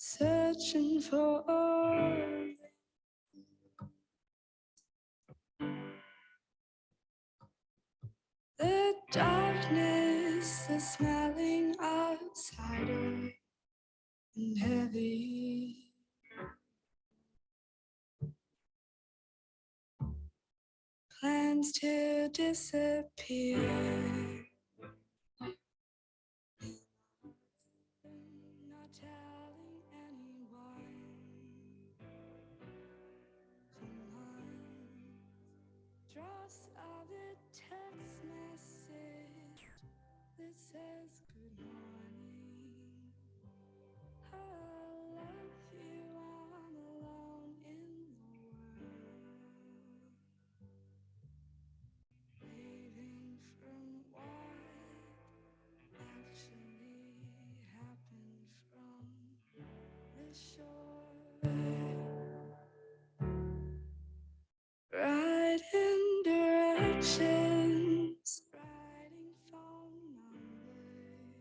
searching for the darkness, the smelling outsider and heavy. Plans to disappear. Not telling anyone. Someone draws out a text message that says good morning. I love you, I'm alone in the world. Waiting from what actually happened from the shore. Writing directions, writing phone numbers,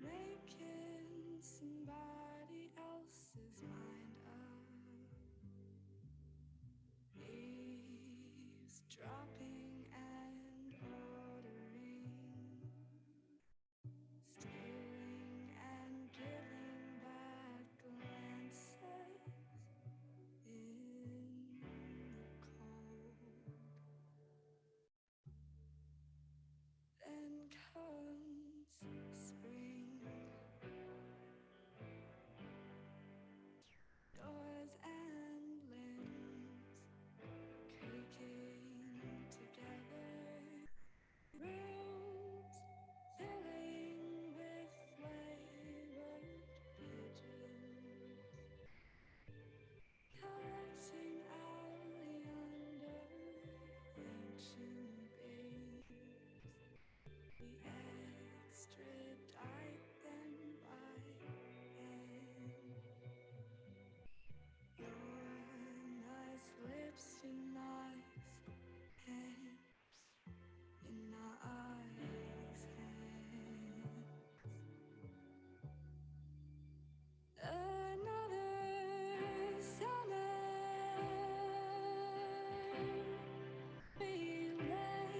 making somebody else's mind up. Eavesdropping and ordering, stealing and giving back glances in the cold. Then comes spring, doors and limbs creaking together, rooms filling with wayward pigeons, collecting alley under ancient babes. We extradite them by hand. Your nice lips, your nice hands, your nice hands. Another summer, we lay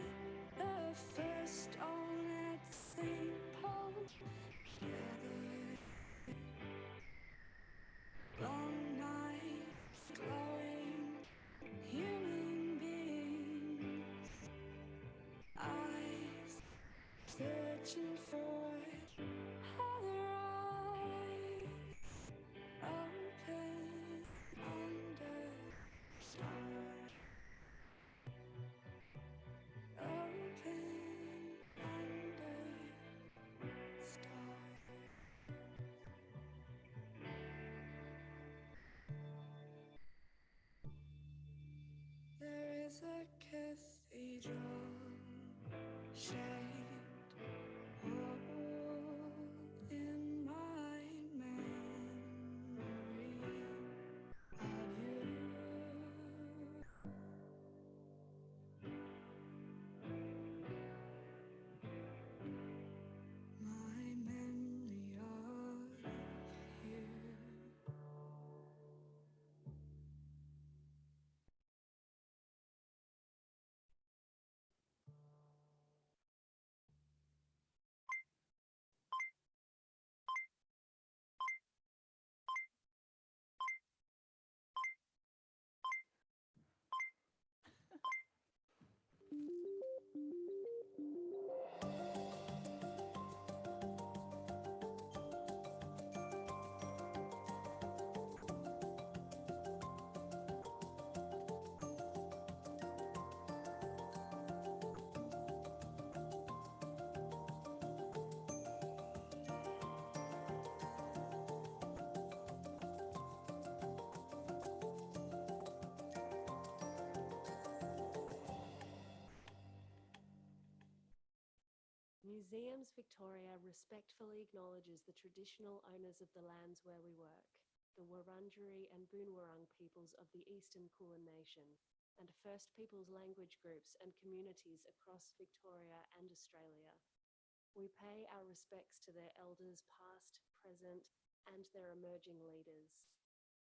the first stone at St. Paul together. Long nights, glowing human beings, eyes searching for other eyes, open under stars, open under stars. There is a cathedral shaped hole in my memory of you. My memory of you. Museums Victoria respectfully acknowledges the traditional owners of the lands where we work, the Wurundjeri and Boonwurrung peoples of the Eastern Kulin Nation, and First Peoples language groups and communities across Victoria and Australia. We pay our respects to their elders, past, present, and their emerging leaders.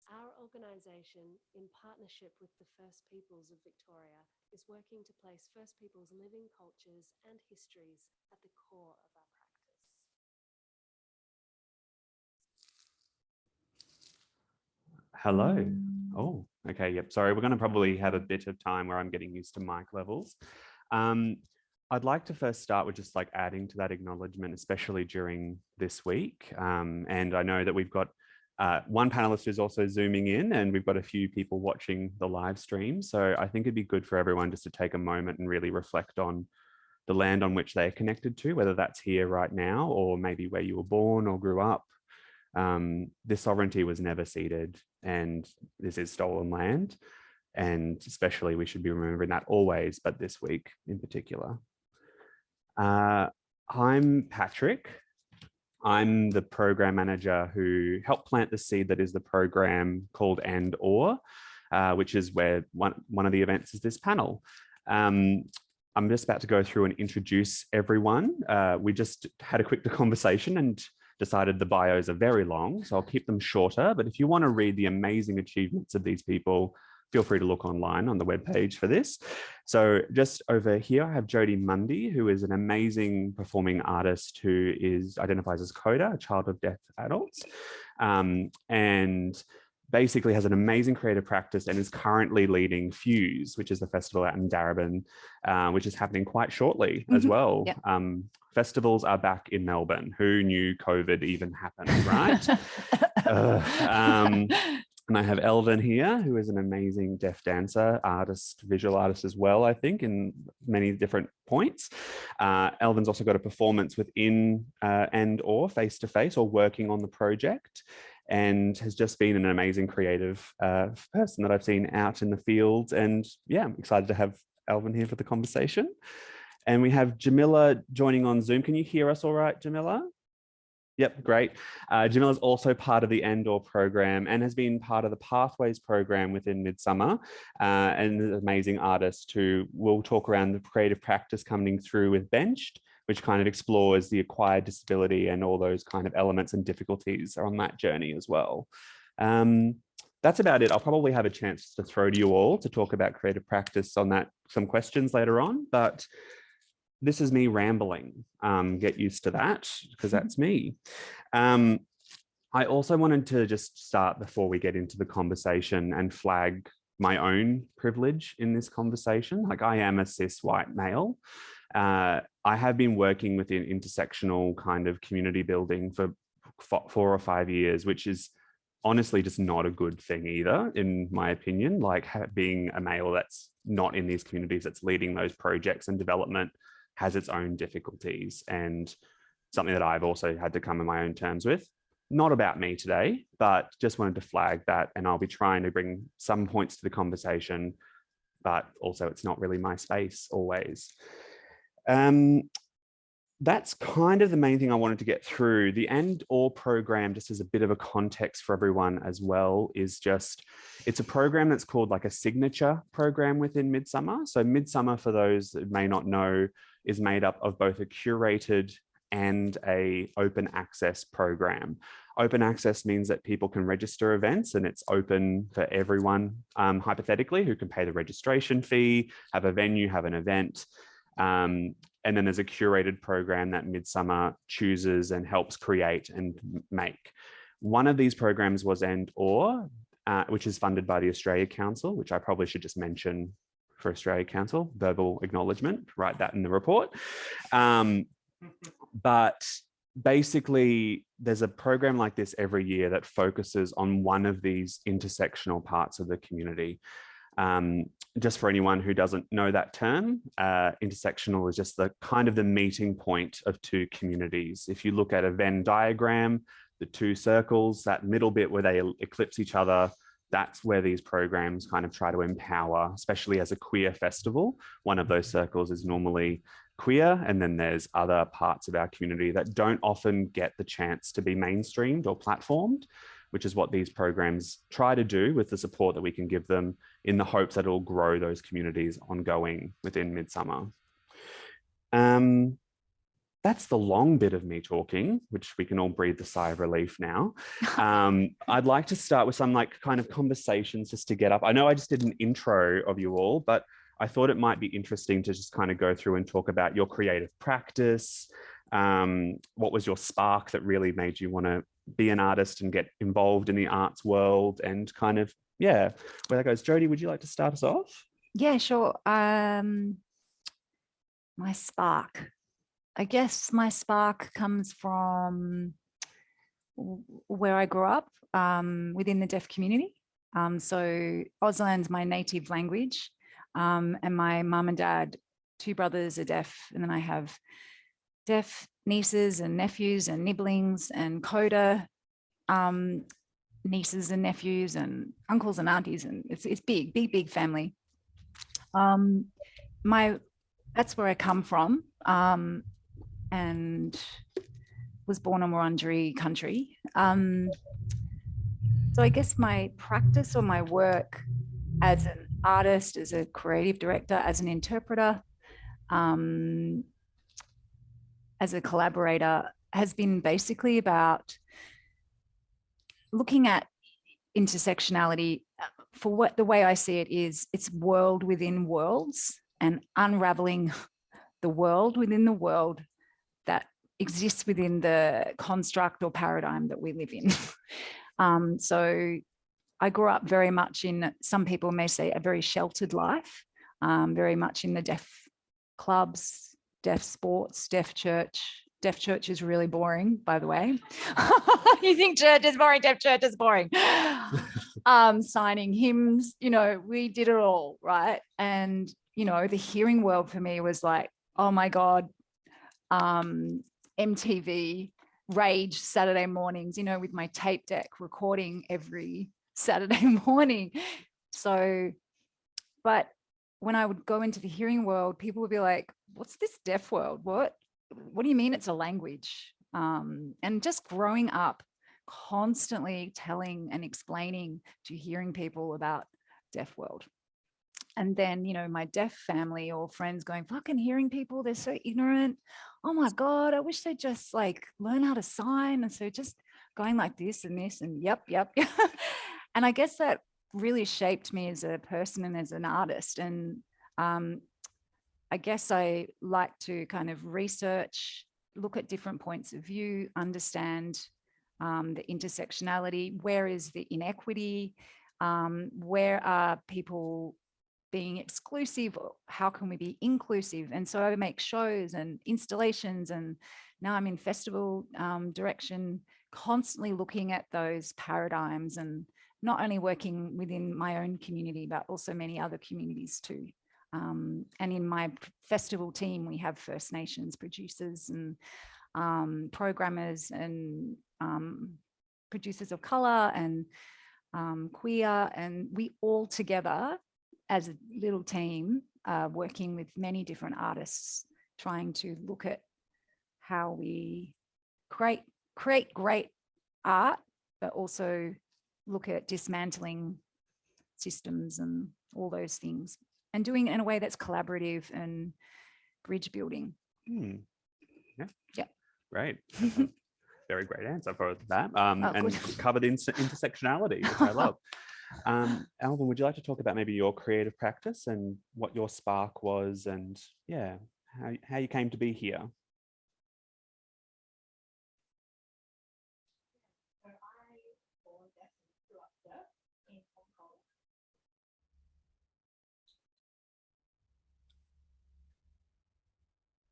Our organisation, in partnership with the First Peoples of Victoria, is working to place First Peoples living cultures and histories at the core of our practice. Hello. Oh, okay. Yep. Sorry, we're going to probably have a bit of time where I'm getting used to mic levels. I'd like to first start with just like adding to that acknowledgement, especially during this week. And I know that we've got one panelist who's also zooming in, and we've got a few people watching the live stream. So I think it'd be good for everyone just to take a moment and really reflect on the land on which they're connected to, whether that's here right now or maybe where you were born or grew up. This sovereignty was never ceded, and this is stolen land. And especially we should be remembering that always, but this week in particular. I'm Patrick. I'm the program manager who helped plant the seed that is the program called And Or, which is where one of the events is this panel. I'm just about to go through and introduce everyone. We just had a quick conversation and decided the bios are very long, so I'll keep them shorter. But if you want to read the amazing achievements of these people, feel free to look online on the webpage for this. So just over here, I have Jodee Mundy, who is an amazing performing artist who identifies as CODA, a child of deaf adults, and basically has an amazing creative practice and is currently leading Fuse, which is the festival out in Darebin, which is happening quite shortly as well. Yep. Festivals are back in Melbourne. Who knew COVID even happened, right? And I have Elvin here, who is an amazing deaf dancer, artist, visual artist as well, I think, in many different points. Elvin's also got a performance within And Or face-to-face or working on the project, and has just been an amazing creative person that I've seen out in the field. And yeah, I'm excited to have Elvin here for the conversation. And we have Jamila joining on Zoom. Can you hear us all right, Jamila? Yep, great. Jamila is also part of the And Or program and has been part of the Pathways program within Midsumma, and an amazing artist who will talk around the creative practice coming through with Benched, which kind of explores the acquired disability and all those kind of elements and difficulties on that journey as well. That's about it. I'll probably have a chance to throw to you all to talk about creative practice on that, some questions later on, but this is me rambling. Get used to that because that's me. I also wanted to just start before we get into the conversation and flag my own privilege in this conversation. Like, I am a cis white male. I have been working within intersectional kind of community building for 4 or 5 years, which is honestly just not a good thing either, in my opinion. Like, being a male that's not in these communities, that's leading those projects and development, has its own difficulties, and something that I've also had to come to my own terms with. Not about me today, but just wanted to flag that, and I'll be trying to bring some points to the conversation, but also it's not really my space always. That's kind of the main thing I wanted to get through. The And Or program, just as a bit of a context for everyone as well, is just, it's a program that's called like a signature program within Midsumma. So Midsumma, for those that may not know, is made up of both a curated and a open access program. Open access means that people can register events, and it's open for everyone, hypothetically, who can pay the registration fee, have a venue, have an event. And then there's a curated program that Midsumma chooses and helps create and make. One of these programs was And Or, which is funded by the Australia Council, which I probably should just mention for Australia Council, verbal acknowledgement, write that in the report. But basically, there's a program like this every year that focuses on one of these intersectional parts of the community. Just for anyone who doesn't know that term, intersectional is just the kind of the meeting point of two communities. If you look at a Venn diagram, the two circles, that middle bit where they eclipse each other, that's where these programs kind of try to empower, especially as a queer festival. One of those circles is normally queer, and then there's other parts of our community that don't often get the chance to be mainstreamed or platformed, which is what these programs try to do with the support that we can give them, in the hopes that it'll grow those communities ongoing within Midsumma. that's the long bit of me talking, which we can all breathe a sigh of relief now. I'd like to start with some like kind of conversations just to get up. I know I just did an intro of you all, but I thought it might be interesting to just kind of go through and talk about your creative practice. What was your spark that really made you want to be an artist and get involved in the arts world, and kind of, yeah, where that goes. Jodee, would you like to start us off? Yeah, sure. My spark. I guess my spark comes from where I grew up, within the deaf community. So Auslan's my native language, and my mum and dad, two brothers, are deaf, and then I have deaf nieces and nephews and nibblings and coda nieces and nephews and uncles and aunties, and it's big family. That's where I come from, and was born on Wurundjeri country. So I guess my practice or my work as an artist, as a creative director, as an interpreter, as a collaborator, has been basically about looking at intersectionality. For what the way I see it is, it's world within worlds, and unraveling the world within the world that exists within the construct or paradigm that we live in. So I grew up very much in, some people may say, a very sheltered life, very much in the deaf clubs, deaf sports, deaf church. Deaf church is really boring, by the way. You think church is boring, deaf church is boring. Signing hymns, we did it all, right? And, the hearing world for me was like, oh my God, MTV, Rage Saturday mornings, with my tape deck recording every Saturday morning. So, but when I would go into the hearing world, people would be like, what's this deaf world? What do you mean it's a language? And just growing up, constantly telling and explaining to hearing people about deaf world. And then, my deaf family or friends going, fucking hearing people, they're so ignorant. Oh my God, I wish they'd just like learn how to sign. And so just going like this and this and yep. And I guess that really shaped me as a person and as an artist. And I guess I like to kind of research, look at different points of view, understand the intersectionality. Where is the inequity? Where are people being exclusive? How can we be inclusive? And so I make shows and installations, and now I'm in festival direction, constantly looking at those paradigms, and not only working within my own community, but also many other communities too. And in my festival team, we have First Nations producers and programmers and producers of colour and queer, and we all together as a little team working with many different artists, trying to look at how we create great art, but also look at dismantling systems and all those things, and doing it in a way that's collaborative and bridge building. Yeah. Great. Very great answer for that. And good. covered intersectionality, which I love. Elvin, would you like to talk about maybe your creative practice and what your spark was, and how you came to be here?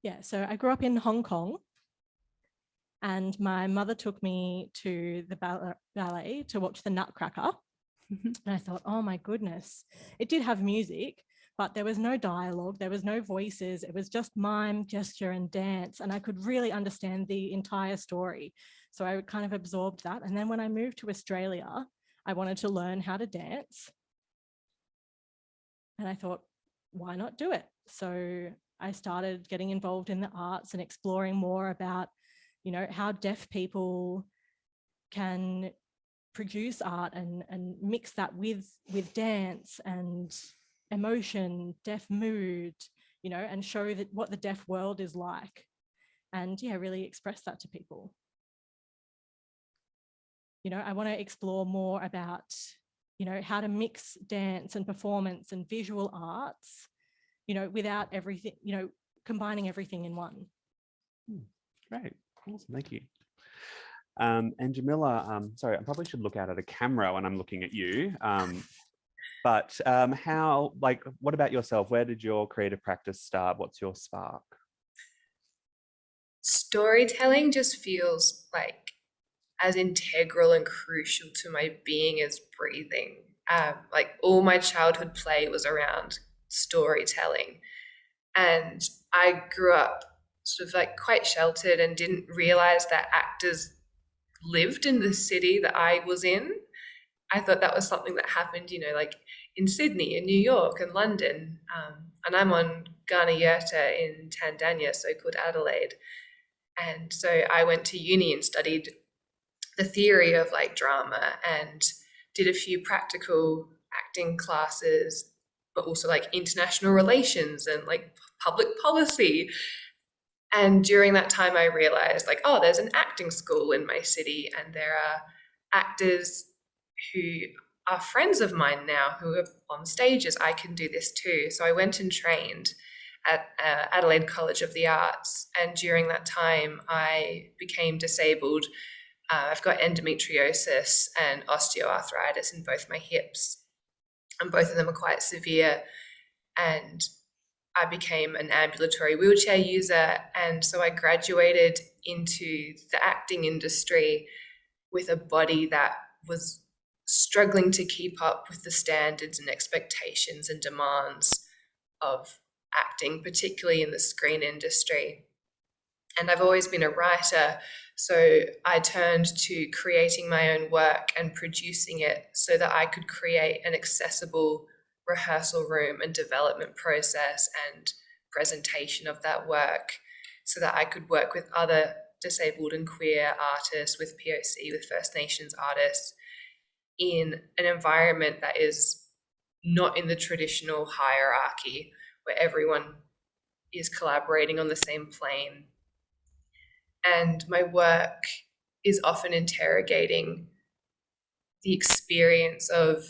Yeah, so I grew up in Hong Kong, and my mother took me to the ballet to watch the Nutcracker. And I thought, oh my goodness, it did have music, but there was no dialogue, there was no voices, it was just mime, gesture and dance, and I could really understand the entire story. So I kind of absorbed that. And then when I moved to Australia, I wanted to learn how to dance. And I thought, why not do it? So I started getting involved in the arts and exploring more about, how deaf people can produce art and mix that with dance and emotion, deaf mood, and show that what the deaf world is like. and yeah, really express that to people. You know, I want to explore more about, you know, how to mix dance and performance and visual arts, you know, without everything, you know, combining everything in one. Great, awesome, thank you. And Jamila, sorry, I probably should look out at a camera when I'm looking at you. But how, like, what about yourself? Where did your creative practice start? What's your spark? Storytelling just feels like as integral and crucial to my being as breathing. Like all my childhood play was around storytelling. And I grew up sort of like quite sheltered and didn't realize that actors lived in the city that I was in. I thought that was something that happened, you know, like in Sydney and New York and London. And I'm on Ghana Yurta in Tanzania, so called Adelaide. And so I went to uni and studied the theory of like drama and did a few practical acting classes, but also like international relations and like public policy. And during that time, I realized like, oh, there's an acting school in my city, and there are actors who are friends of mine now who are on stages. I can do this too. So I went and trained at Adelaide College of the Arts. And during that time, I became disabled. I've got endometriosis and osteoarthritis in both my hips, and both of them are quite severe. And I became an ambulatory wheelchair user. And so I graduated into the acting industry with a body that was struggling to keep up with the standards and expectations and demands of acting, particularly in the screen industry. And I've always been a writer, so I turned to creating my own work and producing it so that I could create an accessible rehearsal room and development process and presentation of that work, so that I could work with other disabled and queer artists, with POC, with First Nations artists, in an environment that is not in the traditional hierarchy where everyone is collaborating on the same plane. And my work is often interrogating the experience of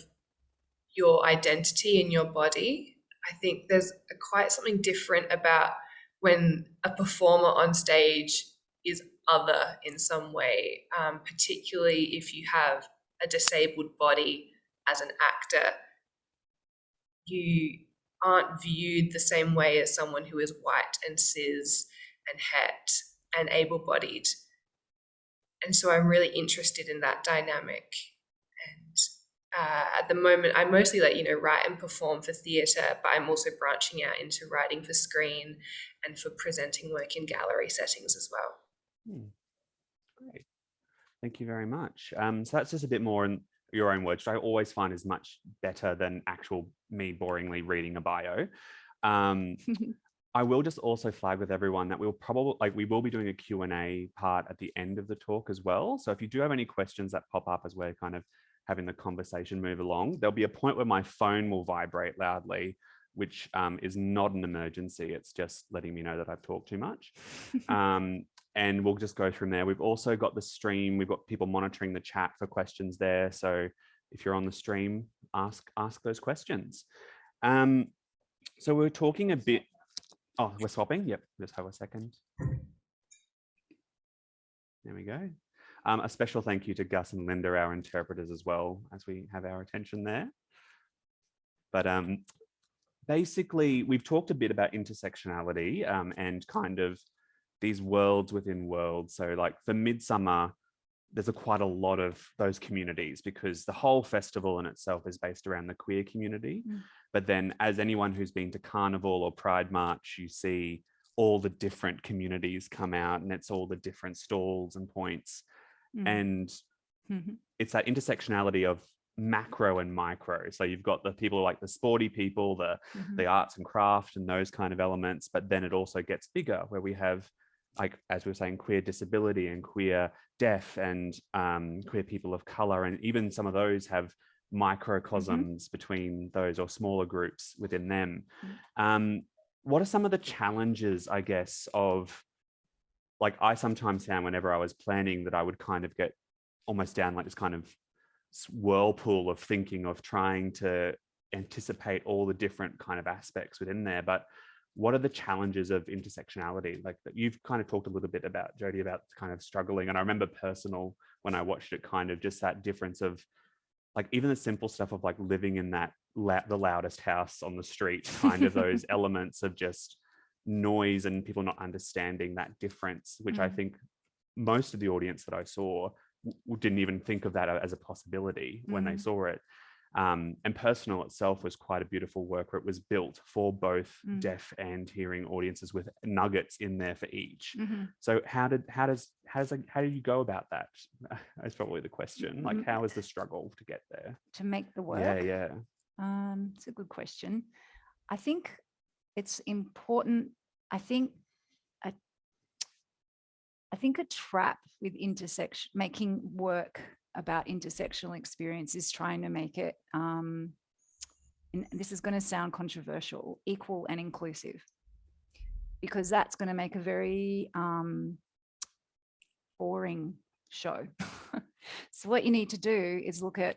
your identity in your body. I think there's quite something different about when a performer on stage is other in some way, particularly if you have a disabled body as an actor. You aren't viewed the same way as someone who is white and cis and het and able-bodied. And so I'm really interested in that dynamic. And at the moment, I mostly write and perform for theatre, but I'm also branching out into writing for screen and for presenting work in gallery settings as well. Great. Thank you very much. So that's just a bit more in your own words, which I always find is much better than actual me boringly reading a bio. I will just also flag with everyone that we will be doing a Q&A part at the end of the talk as well. So if you do have any questions that pop up as we're kind of having the conversation move along, there'll be a point where my phone will vibrate loudly, which is not an emergency. It's just letting me know that I've talked too much. And we'll just go from there. We've also got the stream. We've got people monitoring the chat for questions there. So if you're on the stream, ask those questions. So we're talking a bit. Oh, we're swapping. Yep. Just have a second. There we go. A special thank you to Gus and Linda, our interpreters, as well, as we have our attention there. But basically, we've talked a bit about intersectionality and kind of these worlds within worlds. So like for Midsumma, there's quite a lot of those communities because the whole festival in itself is based around the queer community. But then as anyone who's been to Carnival or Pride March, you see all the different communities come out and it's all the different stalls and points. And it's that intersectionality of macro and micro. So you've got the people like the sporty people, the arts and craft and those kind of elements, but then it also gets bigger where we have, like, as we were saying, queer disability and queer deaf and queer people of color. And even some of those have microcosms between those or smaller groups within them. What are some of the challenges, I guess, of like I sometimes found whenever I was planning that I would kind of get almost down like this kind of whirlpool of thinking of trying to anticipate all the different kind of aspects within there. But what are the challenges of intersectionality? Like that you've kind of talked a little bit about, Jodee, about kind of struggling. And I remember personal when I watched it, kind of just that difference of like even the simple stuff of like living in that the loudest house on the street, kind of those elements of just noise and people not understanding that difference, which I think most of the audience that I saw didn't even think of that as a possibility when they saw it. And Personal itself was quite a beautiful work where it was built for both deaf and hearing audiences with nuggets in there for each. So how did you go about that? That's probably the question. Like, how was the struggle to get there? To make the work? Yeah. It's a good question. I think it's important. I think a trap with making work about intersectional experience is trying to make it, and this is going to sound controversial, equal and inclusive, because that's going to make a very boring show. So what you need to do is look at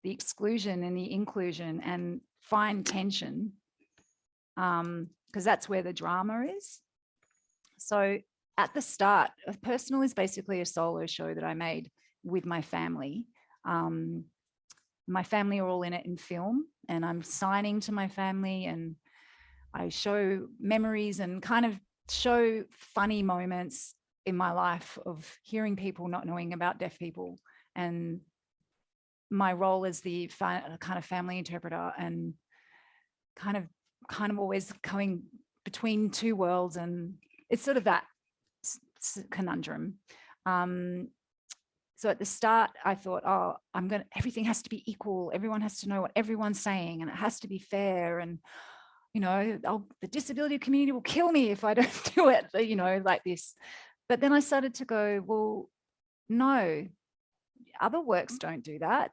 the exclusion and the inclusion and find tension, because that's where the drama is. So at the start, Personal is basically a solo show that I made with my family. My family are all in it in film, and I'm signing to my family, and I show memories and kind of show funny moments in my life of hearing people not knowing about deaf people, and my role as the kind of family interpreter, and kind of always going between two worlds, and it's sort of that conundrum. So at the start, I thought, oh, everything has to be equal. Everyone has to know what everyone's saying, and it has to be fair. And, the disability community will kill me if I don't do it, like this. But then I started to go, well, no, other works don't do that.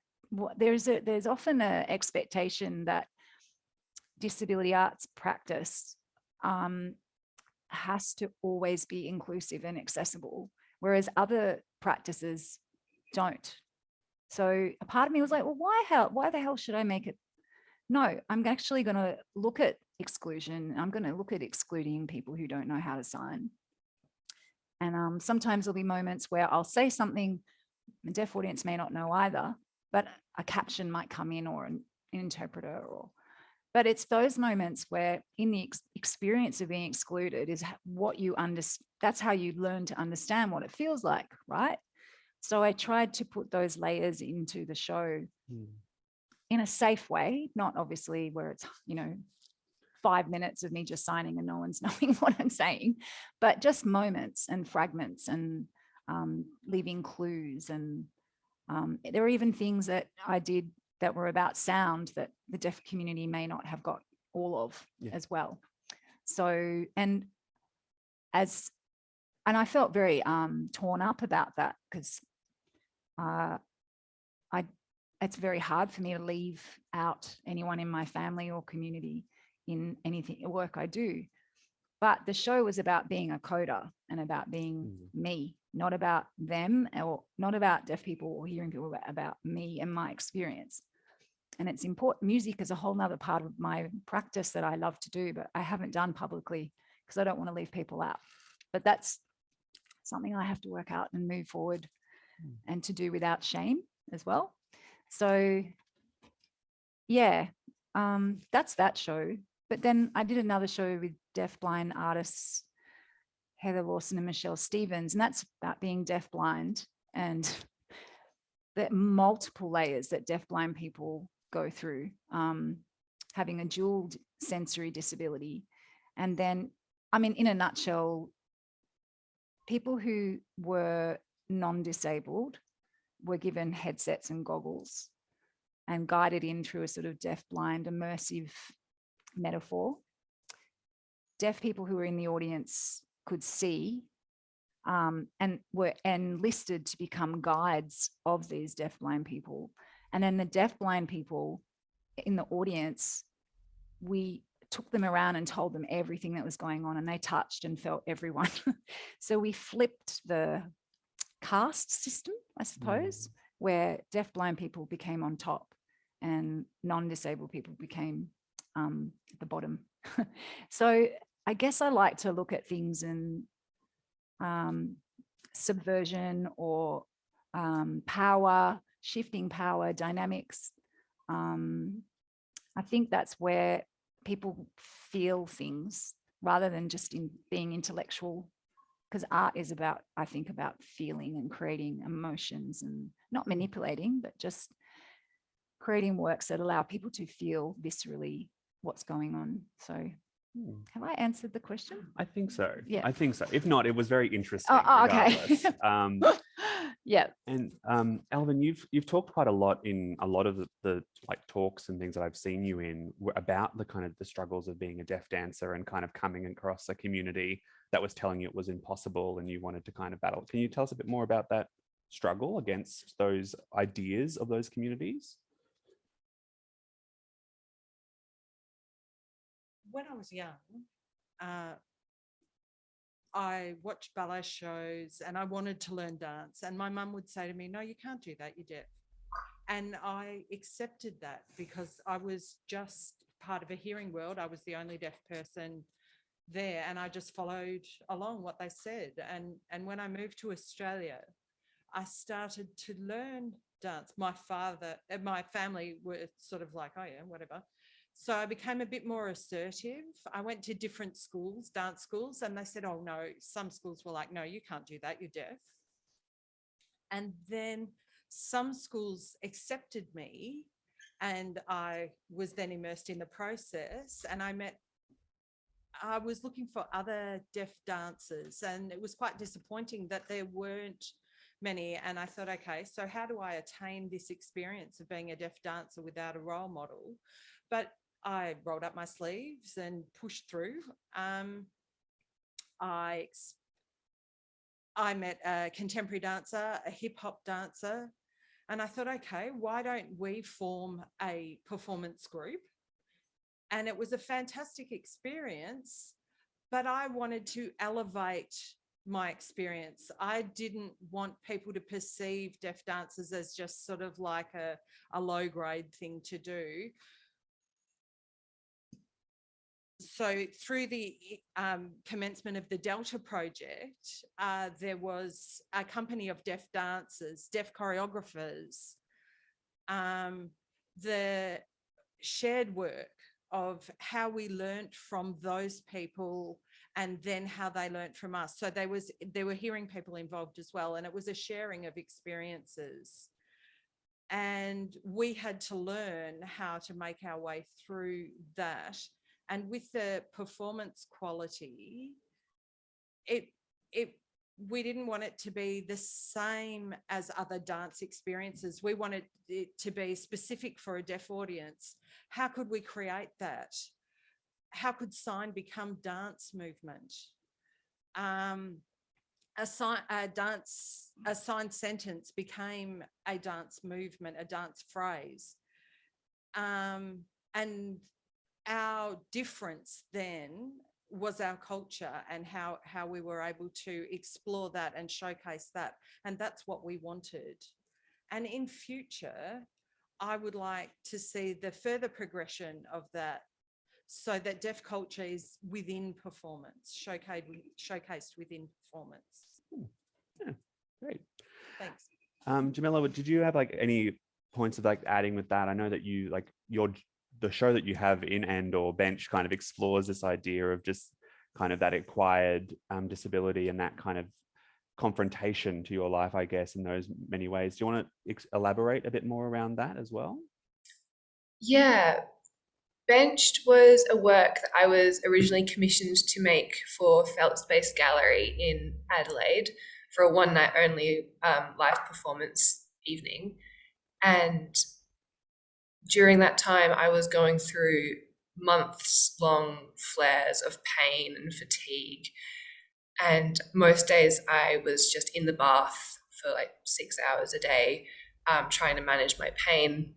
There's often an expectation that disability arts practice has to always be inclusive and accessible, whereas other practices don't. So a part of me was like, well, why the hell should I make it? No, I'm actually going to look at exclusion. I'm going to look at excluding people who don't know how to sign. And sometimes there'll be moments where I'll say something the deaf audience may not know either, but a caption might come in, or an interpreter, but it's those moments where in the experience of being excluded is what you understand. That's how you learn to understand what it feels like, right? So I tried to put those layers into the show in a safe way, not obviously where it's, 5 minutes of me just signing and no one's knowing what I'm saying, but just moments and fragments, and leaving clues. And there are even things that I did that were about sound that the deaf community may not have got all of as well. So, and I felt very torn up about that, because it's very hard for me to leave out anyone in my family or community in anything work I do. But the show was about being a coder and about being me, not about them, or not about deaf people or hearing people, about me and my experience. And it's important. Music is a whole nother part of my practice that I love to do, but I haven't done publicly because I don't want to leave people out. But that's something I have to work out and move forward and to do without shame as well. So yeah, that's that show. But then I did another show with deafblind artists, Heather Lawson and Michelle Stevens, and that's about being deafblind and the multiple layers that deafblind people go through, having a dual sensory disability. And then, in a nutshell, people who were non-disabled were given headsets and goggles and guided in through a sort of deafblind immersive metaphor. Deaf people who were in the audience could see and were enlisted to become guides of these deafblind people. And then the deafblind people in the audience, we took them around and told them everything that was going on, and they touched and felt everyone. So we flipped the caste system, I suppose, where deafblind people became on top and non-disabled people became at the bottom. So I guess I like to look at things in subversion or power, shifting power dynamics. I think that's where people feel things rather than just in being intellectual, because art is about, I think, about feeling and creating emotions and not manipulating, but just creating works that allow people to feel viscerally what's going on. So have I answered the question? I think so. Yeah. I think so. If not, it was very interesting. Okay. Yeah. And Elvin, you've talked quite a lot in a lot of the like talks and things that I've seen you in about the kind of the struggles of being a deaf dancer and kind of coming across a community that was telling you it was impossible and you wanted to kind of battle. Can you tell us a bit more about that struggle against those ideas of those communities? When I was young, I watched ballet shows and I wanted to learn dance. And my mum would say to me, no, you can't do that, you're deaf. And I accepted that because I was just part of a hearing world. I was the only deaf person there, and I just followed along what they said. And when I moved to Australia, I started to learn dance. My family were sort of like, oh yeah, whatever. So I became a bit more assertive. I went to different schools, dance schools, and they said, oh no, some schools were like, no, you can't do that, you're deaf. And then some schools accepted me, and I was then immersed in the process, and I was looking for other deaf dancers, and it was quite disappointing that there weren't many. And I thought, okay, so how do I attain this experience of being a deaf dancer without a role model? But I rolled up my sleeves and pushed through. I met a contemporary dancer, a hip hop dancer, and I thought, okay, why don't we form a performance group? And it was a fantastic experience, but I wanted to elevate my experience. I didn't want people to perceive deaf dancers as just sort of like a low grade thing to do. So through the commencement of the Delta project, there was a company of deaf dancers, deaf choreographers, the shared work of how we learnt from those people and then how they learnt from us. So there were hearing people involved as well, and it was a sharing of experiences. And we had to learn how to make our way through that. And with the performance quality, we didn't want it to be the same as other dance experiences. We wanted it to be specific for a deaf audience. How could we create that? How could sign become dance movement? A signed sentence became a dance movement, a dance phrase. And our difference then was our culture and how we were able to explore that and showcase that. And that's what we wanted. And in future, I would like to see the further progression of that, so that deaf culture is within performance, showcased within performance. Yeah, great. Thanks. Jamila, did you have like any points of like adding with that? I know that you like the show that you have in And or Bench kind of explores this idea of just kind of that acquired disability and that kind of confrontation to your life, I guess, in those many ways. Do you want to elaborate a bit more around that as well? Yeah. Benched was a work that I was originally commissioned to make for Felt Space Gallery in Adelaide for a one night only live performance evening. And during that time, I was going through months-long flares of pain and fatigue. And most days I was just in the bath for like 6 hours a day, trying to manage my pain,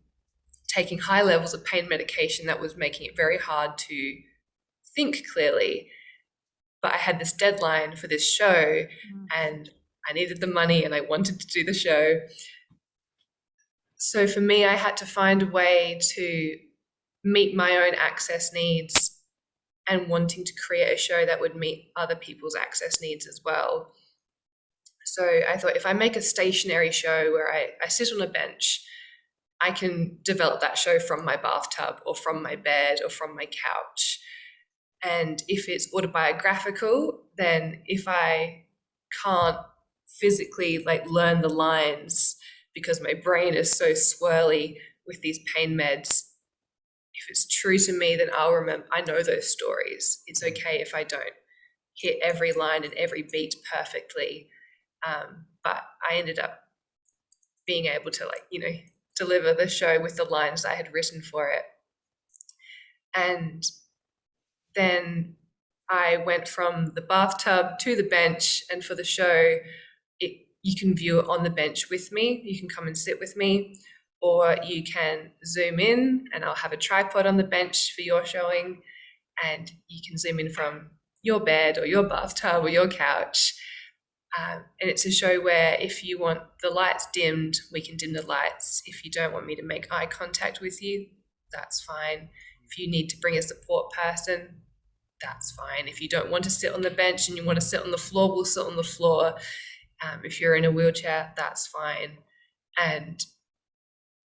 taking high levels of pain medication that was making it very hard to think clearly. But I had this deadline for this show and I needed the money and I wanted to do the show. So for me, I had to find a way to meet my own access needs and wanting to create a show that would meet other people's access needs as well. So I thought, if I make a stationary show where I sit on a bench, I can develop that show from my bathtub or from my bed or from my couch. And if it's autobiographical, then if I can't physically like learn the lines because my brain is so swirly with these pain meds, if it's true to me, then I'll remember, I know those stories. It's okay if I don't hit every line and every beat perfectly. But I ended up being able to deliver the show with the lines I had written for it. And then I went from the bathtub to the bench, and for the show, you can view it on the bench with me. You can come and sit with me, or you can zoom in and I'll have a tripod on the bench for your showing, and you can zoom in from your bed or your bathtub or your couch. And it's a show where if you want the lights dimmed, we can dim the lights. If you don't want me to make eye contact with you, that's fine. If you need to bring a support person, that's fine. If you don't want to sit on the bench and you want to sit on the floor, we'll sit on the floor. If you're in a wheelchair, that's fine. And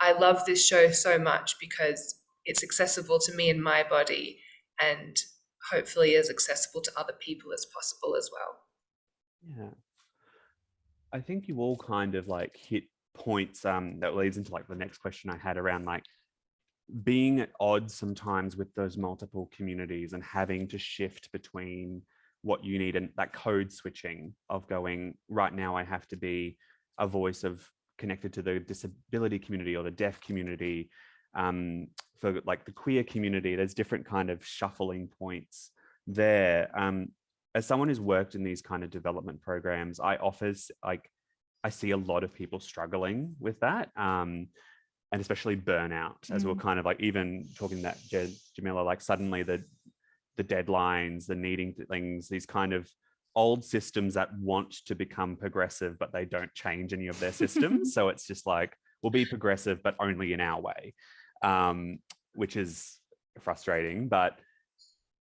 I love this show so much because it's accessible to me and my body, and hopefully as accessible to other people as possible as well. Yeah. I think you all kind of like hit points that leads into like the next question I had around like being at odds sometimes with those multiple communities and having to shift between what you need and that code switching of going, right now I have to be a voice of connected to the disability community or the deaf community. For like the queer community, there's different kind of shuffling points there. As someone who's worked in these kind of development programs, I see a lot of people struggling with that, and especially burnout, as we're kind of like even talking that Jamila, like suddenly the deadlines, the needing things, these kind of old systems that want to become progressive, but they don't change any of their systems. So it's just like, we'll be progressive, but only in our way, which is frustrating. But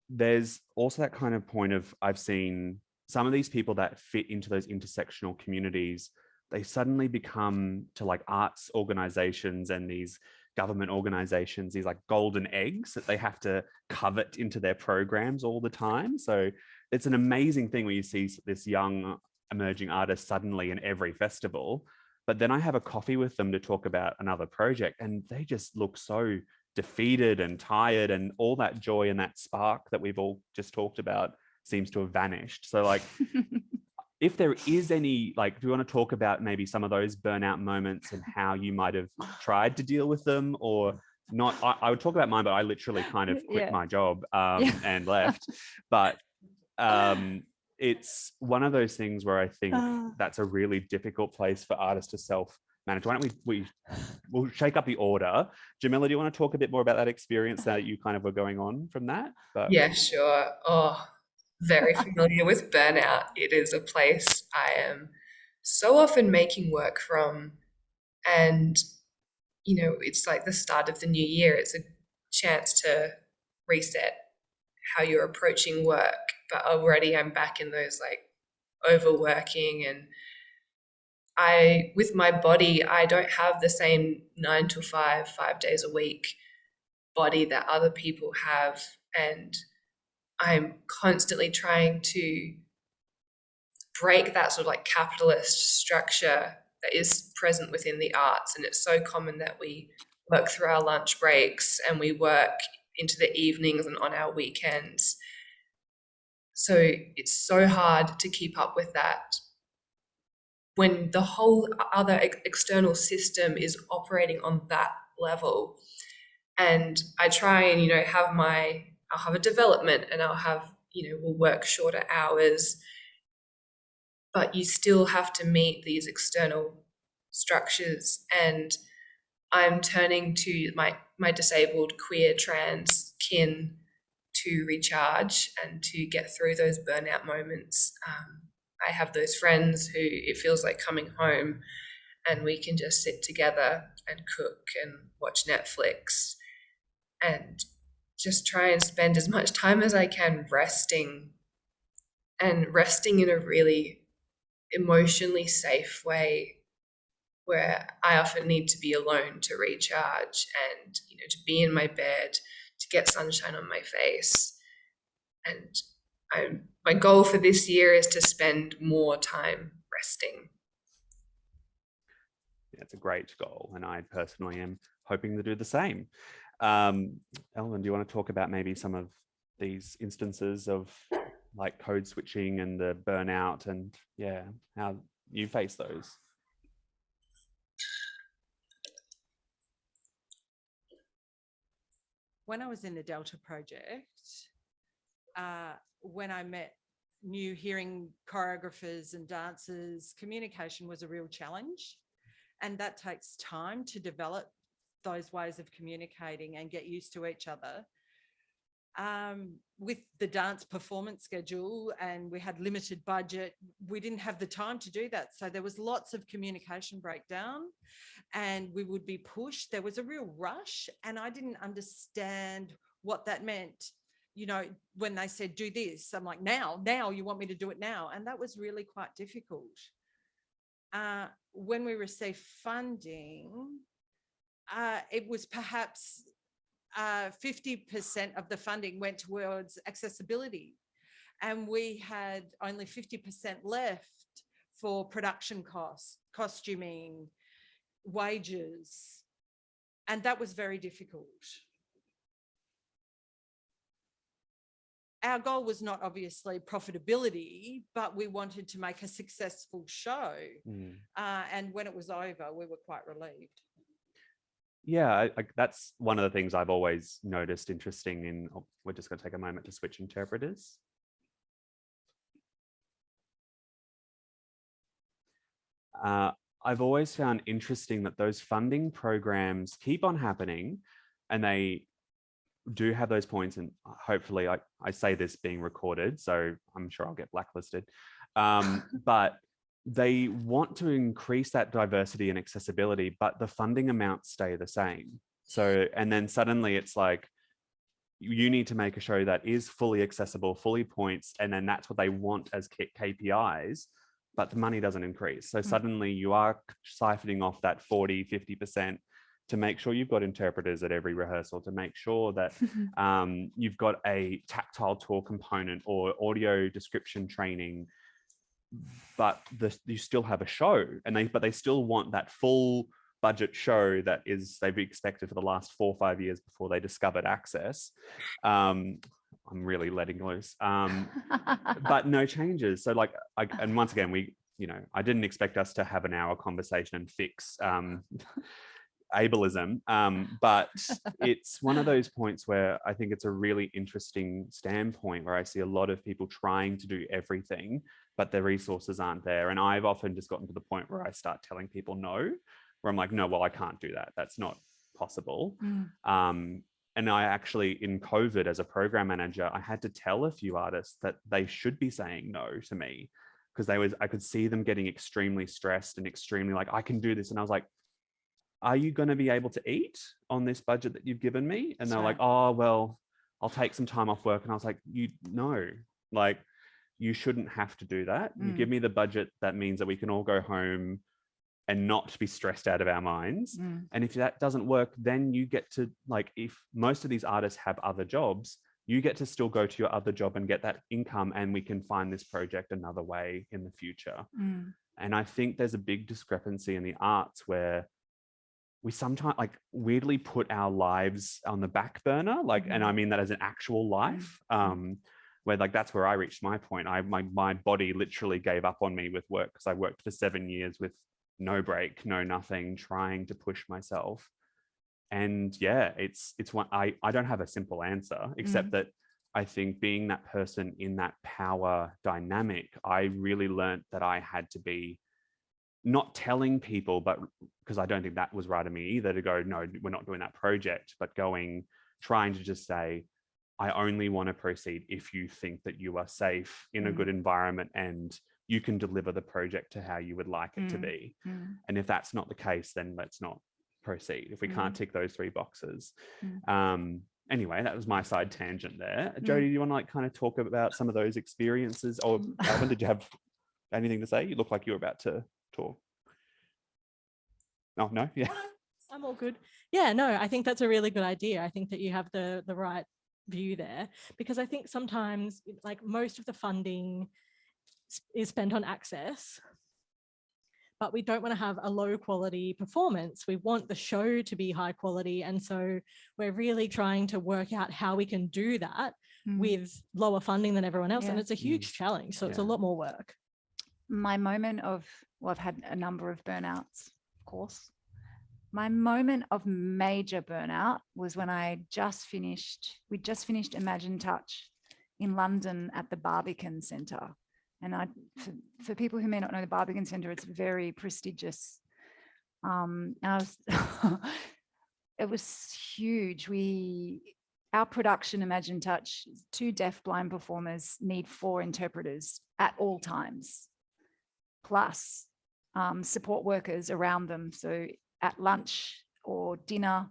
there's also that kind of point of, I've seen some of these people that fit into those intersectional communities, they suddenly become to like arts organizations and these government organizations, these like golden eggs that they have to covet into their programs all the time. So it's an amazing thing when you see this young emerging artist suddenly in every festival. But then I have a coffee with them to talk about another project and they just look so defeated and tired, and all that joy and that spark that we've all just talked about seems to have vanished. So like, if there is any, like, do you want to talk about maybe some of those burnout moments and how you might have tried to deal with them or not? I would talk about mine, but I literally kind of quit my job and left. But it's one of those things where I think that's a really difficult place for artists to self-manage. Why don't we'll shake up the order. Jamila, do you want to talk a bit more about that experience that you kind of were going on from that? Yeah, sure. Very familiar with burnout. It is a place I am so often making work from. And, it's like the start of the new year. It's a chance to reset how you're approaching work. But already I'm back in those like overworking, and with my body, I don't have the same 9 to 5 days a week body that other people have. And I'm constantly trying to break that sort of like capitalist structure that is present within the arts. And it's so common that we work through our lunch breaks and we work into the evenings and on our weekends. So it's so hard to keep up with that when the whole other external system is operating on that level. And I try and, I'll have a development and I'll have, we'll work shorter hours, but you still have to meet these external structures. And I'm turning to my disabled, queer, trans kin to recharge and to get through those burnout moments. I have those friends who it feels like coming home and we can just sit together and cook and watch Netflix and just try and spend as much time as I can resting, and resting in a really emotionally safe way where I often need to be alone to recharge and, you know, to be in my bed, to get sunshine on my face. And my goal for this year is to spend more time resting. Yeah, it's a great goal, and I personally am hoping to do the same. Elvin, do you want to talk about maybe some of these instances of like code switching and the burnout, and yeah, how you face those? When I was in the Delta project, when I met new hearing choreographers and dancers, communication was a real challenge. And that takes time to develop those ways of communicating and get used to each other. With the dance performance schedule, and we had limited budget, we didn't have the time to do that. So there was lots of communication breakdown and we would be pushed. There was a real rush and I didn't understand what that meant. You know, when they said, do this, I'm like, now you want me to do it now. And that was really quite difficult. When we received funding, it was perhaps 50% of the funding went towards accessibility. And we had only 50% left for production costs, costuming, wages. And that was very difficult. Our goal was not obviously profitability, but we wanted to make a successful show. And when it was over, we were quite relieved. Yeah, that's one of the things I've always noticed interesting in, we're just going to take a moment to switch interpreters. I've always found interesting that those funding programs keep on happening, and they do have those points, and hopefully I say this being recorded, so I'm sure I'll get blacklisted, but they want to increase that diversity and accessibility, but the funding amounts stay the same. So, and then suddenly it's like, you need to make a show that is fully accessible, fully points, and then that's what they want as KPIs, but the money doesn't increase. So suddenly you are siphoning off that 40, 50% to make sure you've got interpreters at every rehearsal, to make sure that you've got a tactile tour component or audio description training, but you still have a show, and but they still want that full budget show that they've expected for the last 4 or 5 years before they discovered access. I'm really letting loose, but no changes. So like, and once again, I didn't expect us to have an hour conversation and fix ableism, but it's one of those points where I think it's a really interesting standpoint where I see a lot of people trying to do everything, but the resources aren't there. And I've often just gotten to the point where I start telling people no, where I'm like, no, well, I can't do that. That's not possible. And I actually, in COVID as a program manager, I had to tell a few artists that they should be saying no to me, because I could see them getting extremely stressed and extremely like, I can do this. And I was like, are you going to be able to eat on this budget that you've given me? And they're like, oh, well, I'll take some time off work. And I was like, you shouldn't have to do that. You give me the budget, that means that we can all go home and not be stressed out of our minds. And if that doesn't work, then you get to, like, if most of these artists have other jobs, you get to still go to your other job and get that income, and we can find this project another way in the future. And I think there's a big discrepancy in the arts where we sometimes like weirdly put our lives on the back burner, like, and I mean that as an actual life, where like, that's where I reached my point. My body literally gave up on me with work, because I worked for 7 years with no break, no nothing, trying to push myself. And yeah, it's one, I don't have a simple answer, except that I think being that person in that power dynamic, I really learned that I had to be not telling people, but because I don't think that was right of me either, to go, no, we're not doing that project, but trying to just say, I only want to proceed if you think that you are safe in a good environment and you can deliver the project to how you would like it to be. And if that's not the case, then let's not proceed if we can't tick those 3 boxes. Anyway, that was my side tangent there. Jodee, do you want to like kind of talk about some of those experiences? Or Elvin, did you have anything to say? You look like you were about to talk. Oh, no? Yeah. I'm all good. Yeah, no, I think that's a really good idea. I think that you have the right view there, because I think sometimes like most of the funding is spent on access, but we don't want to have a low quality performance. We want the show to be high quality. And so we're really trying to work out how we can do that with lower funding than everyone else. And it's a huge challenge. So it's a lot more work. My moment of, well, I've had a number of burnouts, of course. My moment of major burnout was when we'd just finished Imagine Touch in London at the Barbican Centre. And for people who may not know the Barbican Centre, it's very prestigious. And it was huge. Our production, Imagine Touch, 2 deafblind performers need 4 interpreters at all times, plus support workers around them. So at lunch or dinner,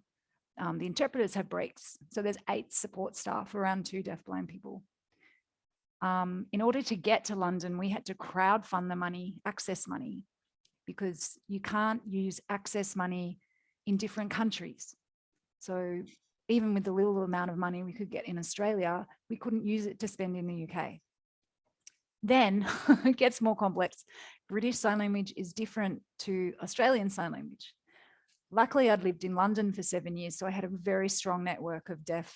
the interpreters have breaks. So there's 8 support staff around 2 deafblind people. In order to get to London, we had to crowdfund the money, access money, because you can't use access money in different countries. So even with the little amount of money we could get in Australia, we couldn't use it to spend in the UK. Then it gets more complex. British Sign Language is different to Australian Sign Language. Luckily, I'd lived in London for 7 years, so I had a very strong network of deaf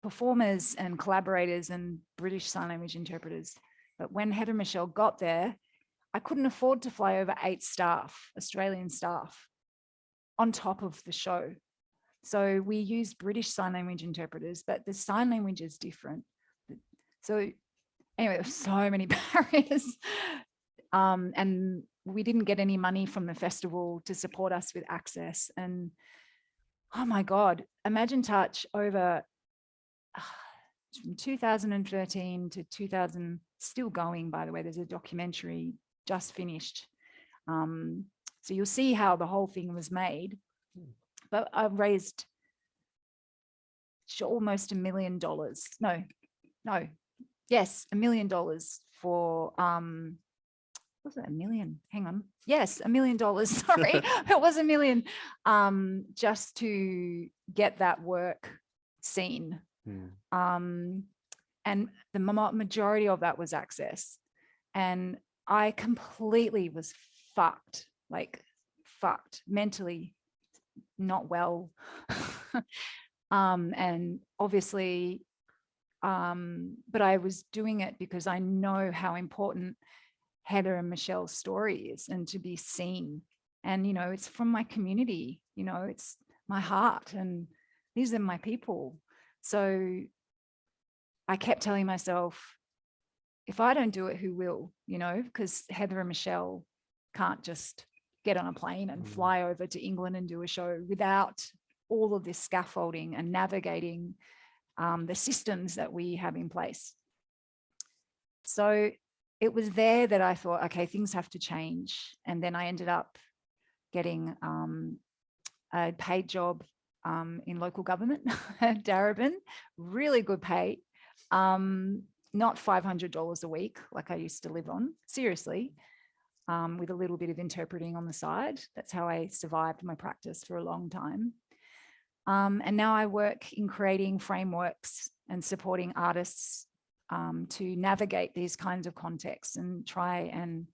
performers and collaborators and British Sign Language interpreters. But when Heather and Michelle got there, I couldn't afford to fly over 8 staff, Australian staff, on top of the show. So we used British Sign Language interpreters, but the sign language is different. So anyway, there were so many barriers. And we didn't get any money from the festival to support us with access. And oh my God, Imagine Touch over from 2013 to 2000, still going, by the way. There's a documentary just finished. So you'll see how the whole thing was made. But I've raised almost $1 million. Yes, $1 million for, was it $1 million? Hang on. Yes, $1 million. Sorry, it was $1 million, just to get that work seen. And the majority of that was access. And I completely was fucked, mentally not well. And obviously, but I was doing it because I know how important Heather and Michelle's story is, and to be seen. And, you know, it's from my community, you know, it's my heart, and these are my people. So I kept telling myself, if I don't do it, who will, you know, because Heather and Michelle can't just get on a plane and fly over to England and do a show without all of this scaffolding and navigating the systems that we have in place. So it was there that I thought, okay, things have to change. And then I ended up getting a paid job in local government at Darebin, really good pay, not $500 a week like I used to live on, seriously, with a little bit of interpreting on the side. That's how I survived my practice for a long time. And now I work in creating frameworks and supporting artists to navigate these kinds of contexts and try and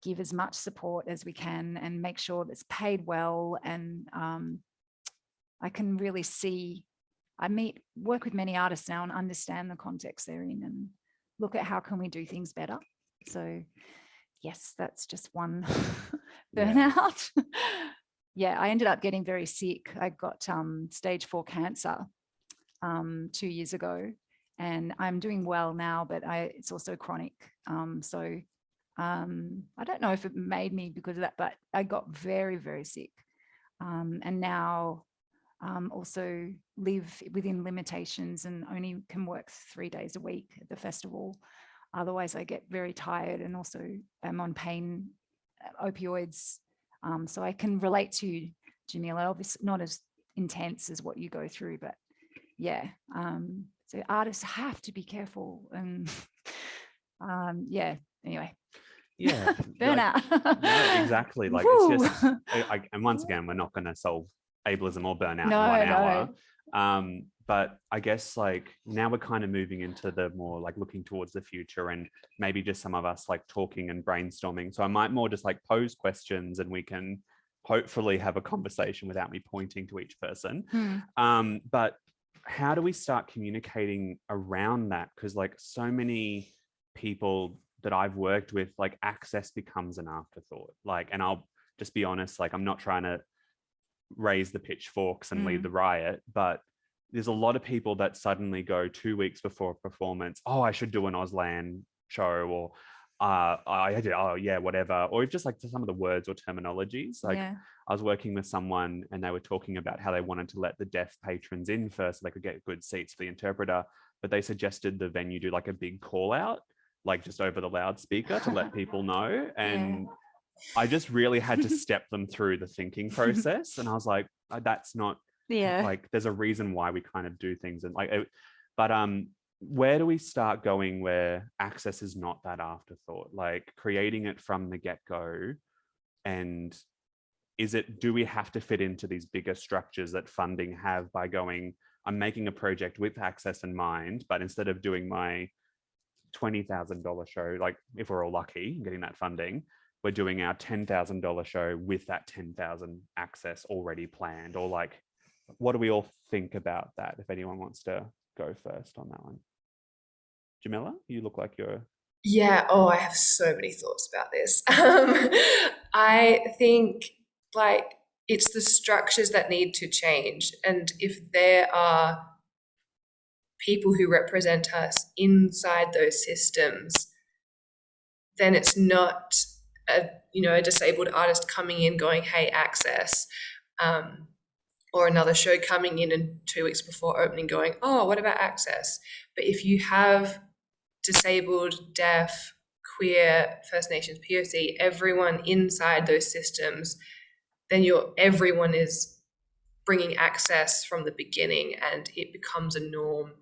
give as much support as we can and make sure that's paid well. And I can really see, work with many artists now and understand the context they're in and look at how can we do things better. So yes, that's just one burnout. Yeah, I ended up getting very sick. I got stage 4 cancer 2 years ago, and I'm doing well now, but it's also chronic. So I don't know if it made me because of that, but I got very, very sick. And now also live within limitations and only can work 3 days a week at the festival. Otherwise, I get very tired, and also I'm on pain opioids. So I can relate to Jamila, obviously not as intense as what you go through, but yeah. So artists have to be careful, and yeah, anyway. Yeah. Burnout. No, exactly. Like, Woo. it's just, and once again, we're not going to solve ableism or burnout in No, 1 no. hour. But I guess like now we're kind of moving into the more like looking towards the future, and maybe just some of us like talking and brainstorming. So I might more just like pose questions, and we can hopefully have a conversation without me pointing to each person. But how do we start communicating around that? Because like so many people that I've worked with, like access becomes an afterthought. Like, and I'll just be honest, like I'm not trying to raise the pitchforks and lead the riot, but there's a lot of people that suddenly go 2 weeks before a performance, oh, I should do an Auslan show, or I did, oh yeah, whatever. Or just like some of the words or terminologies. Like I was working with someone and they were talking about how they wanted to let the deaf patrons in first so they could get good seats for the interpreter, but they suggested the venue do like a big call out, like just over the loudspeaker to let people know. And I just really had to step them through the thinking process. And I was like, that's not, like, there's a reason why we kind of do things. And like, but where do we start going where access is not that afterthought, like creating it from the get-go? And do we have to fit into these bigger structures that funding have by going, I'm making a project with access in mind, but instead of doing my $20,000 show, like if we're all lucky getting that funding, we're doing our $10,000 show with that 10,000 access already planned? Or like, what do we all think about that? If anyone wants to go first on that one. Jamila, you look like you're... Yeah, oh, I have so many thoughts about this. I think like it's the structures that need to change. And if there are people who represent us inside those systems, then it's not a disabled artist coming in going, hey, access, or another show coming in and 2 weeks before opening going, oh, what about access? But if you have disabled, deaf, queer, First Nations, POC, everyone inside those systems, then everyone is bringing access from the beginning, and it becomes a norm.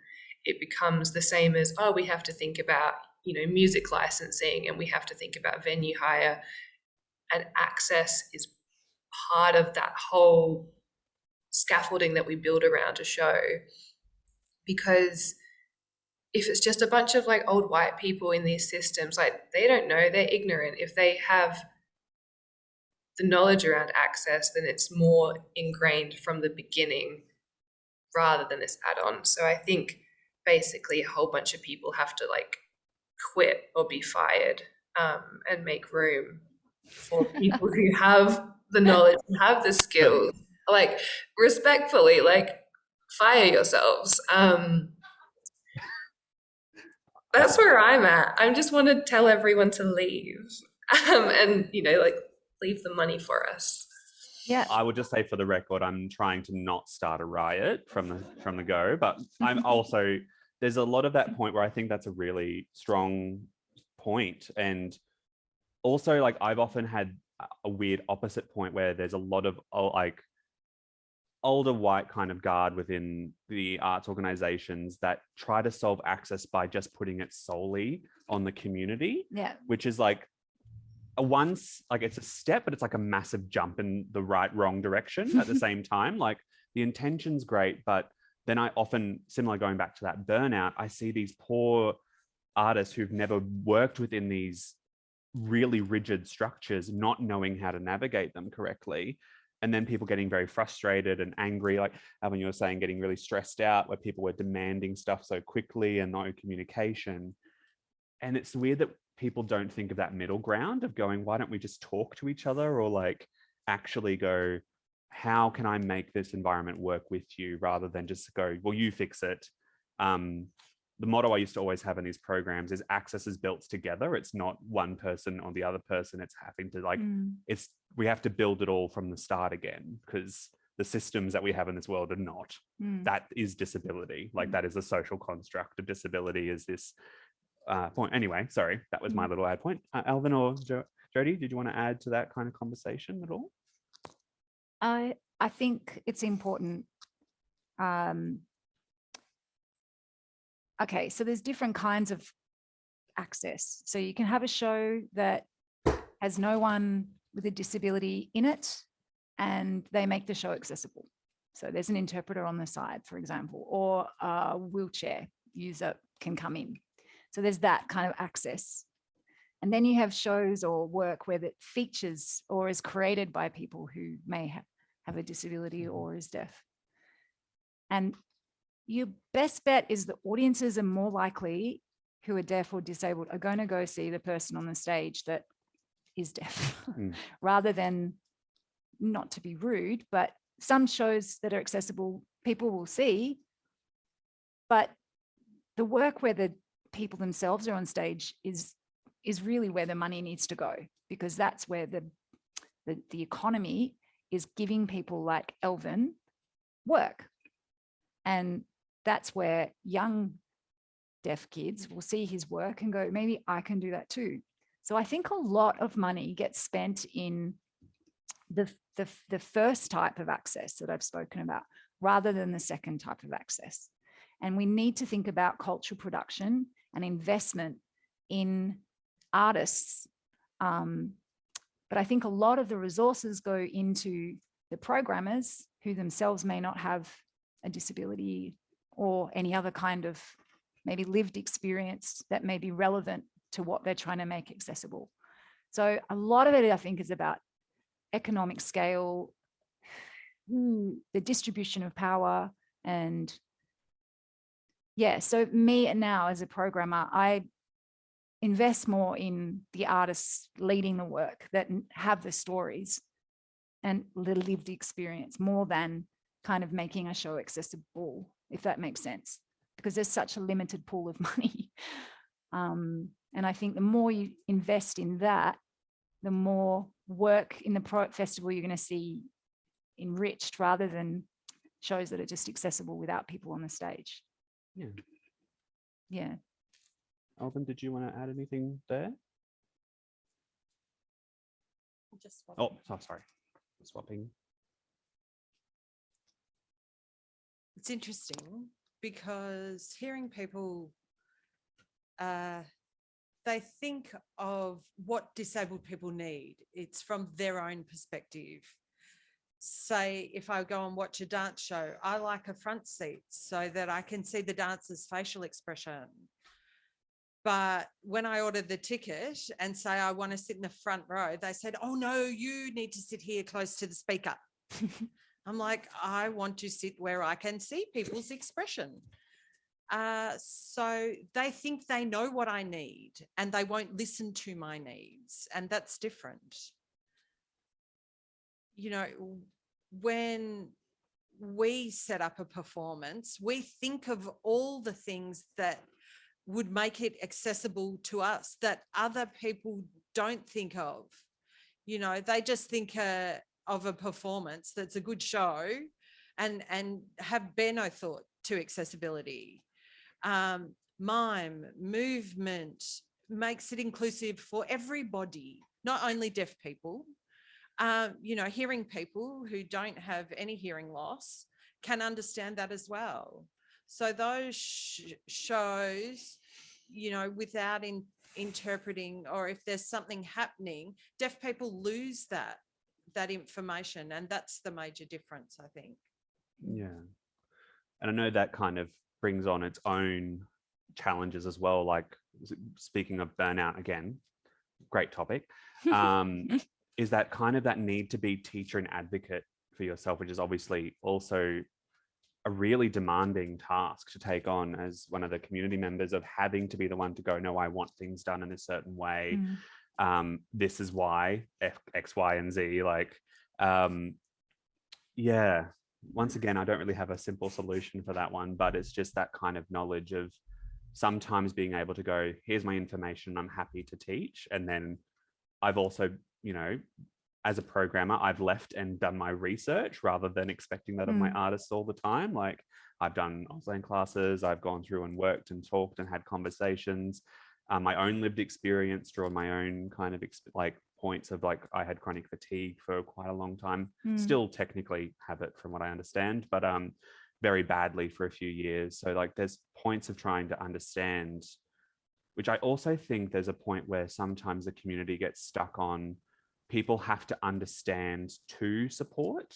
It becomes the same as, oh, we have to think about, music licensing, and we have to think about venue hire, and access is part of that whole scaffolding that we build around a show. Because if it's just a bunch of like old white people in these systems, like they don't know, they're ignorant. If they have the knowledge around access, then it's more ingrained from the beginning rather than this add-on. So I think basically a whole bunch of people have to like quit or be fired, and make room for people who have the knowledge and have the skills. Like respectfully, like fire yourselves. That's where I'm at. I just want to tell everyone to leave, and like leave the money for us. Yeah. I would just say for the record, I'm trying to not start a riot from the go, but I'm also, there's a lot of that point where I think that's a really strong point. And also like I've often had a weird opposite point where there's a lot of like older white kind of guard within the arts organizations that try to solve access by just putting it solely on the community, which is like it's a step, but it's like a massive jump in the wrong direction at the same time. Like the intention's great, but then I often, similar going back to that burnout, I see these poor artists who've never worked within these really rigid structures, not knowing how to navigate them correctly. And then people getting very frustrated and angry, like Elvin, you were saying, getting really stressed out where people were demanding stuff so quickly and no communication. And it's weird that people don't think of that middle ground of going, why don't we just talk to each other, or like actually go, how can I make this environment work with you, rather than just go, well, you fix it. The motto I used to always have in these programs is access is built together. It's not one person on the other person. It's having to like, we have to build it all from the start again, because the systems that we have in this world are not. That is disability. Like that is a social construct of disability, is this point. Anyway, sorry, that was my little ad point. Elvin or Jodee, did you want to add to that kind of conversation at all? I think it's important. Okay, so there's different kinds of access. So you can have a show that has no one with a disability in it, and they make the show accessible. So there's an interpreter on the side, for example, or a wheelchair user can come in. So there's that kind of access. And then you have shows or work where that features or is created by people who may have a disability or is deaf. And your best bet is the audiences are more likely, who are deaf or disabled, are going to go see the person on the stage that is deaf rather than, not to be rude, but some shows that are accessible people will see, but the work where the people themselves are on stage is really where the money needs to go, because that's where the economy is giving people like Elvin work. And that's where young deaf kids will see his work and go, maybe I can do that too. So I think a lot of money gets spent in the first type of access that I've spoken about, rather than the second type of access. And we need to think about cultural production and investment in artists. But I think a lot of the resources go into the programmers who themselves may not have a disability or any other kind of maybe lived experience that may be relevant to what they're trying to make accessible. So a lot of it, I think, is about economic scale, the distribution of power. And yeah, so me now as a programmer, I invest more in the artists leading the work that have the stories and the lived experience, more than kind of making a show accessible, if that makes sense, because there's such a limited pool of money. And I think the more you invest in that, the more work in the festival you're going to see enriched, rather than shows that are just accessible without people on the stage. Yeah. Elvin, did you want to add anything there? Sorry. Swapping. It's interesting because hearing people, they think of what disabled people need. It's from their own perspective. Say, if I go and watch a dance show, I like a front seat so that I can see the dancer's facial expression. But when I ordered the ticket and say I want to sit in the front row, they said, oh no, you need to sit here close to the speaker. I'm like, I want to sit where I can see people's expression. So they think they know what I need and they won't listen to my needs. And that's different. You know, when we set up a performance, we think of all the things that would make it accessible to us that other people don't think of. You know, they just think of a performance that's a good show and have bear no thought to accessibility. Mime, movement makes it inclusive for everybody, not only deaf people. You know, hearing people who don't have any hearing loss can understand that as well. So those shows, you know, without interpreting, or if there's something happening, deaf people lose that information, and that's the major difference, I think. Yeah. And I know that kind of brings on its own challenges as well. Like, speaking of burnout again, great topic, is that kind of that need to be teacher and advocate for yourself, which is obviously also a really demanding task to take on as one of the community members, of having to be the one to go, no, I want things done in a certain way. This is why X, Y, and Z. Like, yeah, once again, I don't really have a simple solution for that one, but it's just that kind of knowledge of sometimes being able to go, here's my information, I'm happy to teach. And then I've also, you know, as a programmer, I've left and done my research rather than expecting that of my artists all the time. Like I've done online classes, I've gone through and worked and talked and had conversations, my own lived experience, drawn my own kind of like points of like, I had chronic fatigue for quite a long time, still technically have it from what I understand, but very badly for a few years. So like there's points of trying to understand, which I also think there's a point where sometimes the community gets stuck on, people have to understand to support.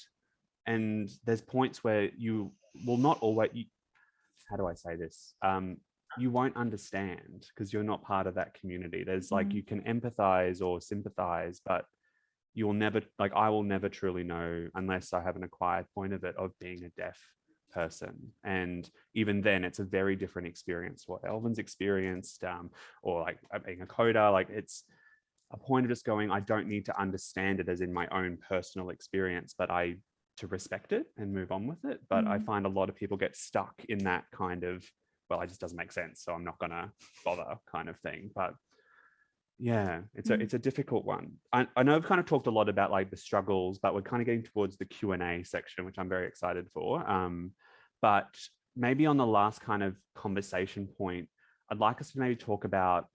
And there's points where you will not always, how do I say this? You won't understand because you're not part of that community. There's like, you can empathize or sympathize, but you'll never, like I will never truly know unless I have an acquired point of it, of being a deaf person. And even then it's a very different experience to what Elvin's experienced, or like being a coder. Like it's a point of just going, I don't need to understand it as in my own personal experience, but to respect it and move on with it. But I find a lot of people get stuck in that kind of, well, it just doesn't make sense, so I'm not gonna bother kind of thing. But yeah, it's a difficult one. I know I've kind of talked a lot about like the struggles, but we're kind of getting towards the Q&A section, which I'm very excited for. But maybe on the last kind of conversation point, I'd like us to maybe talk about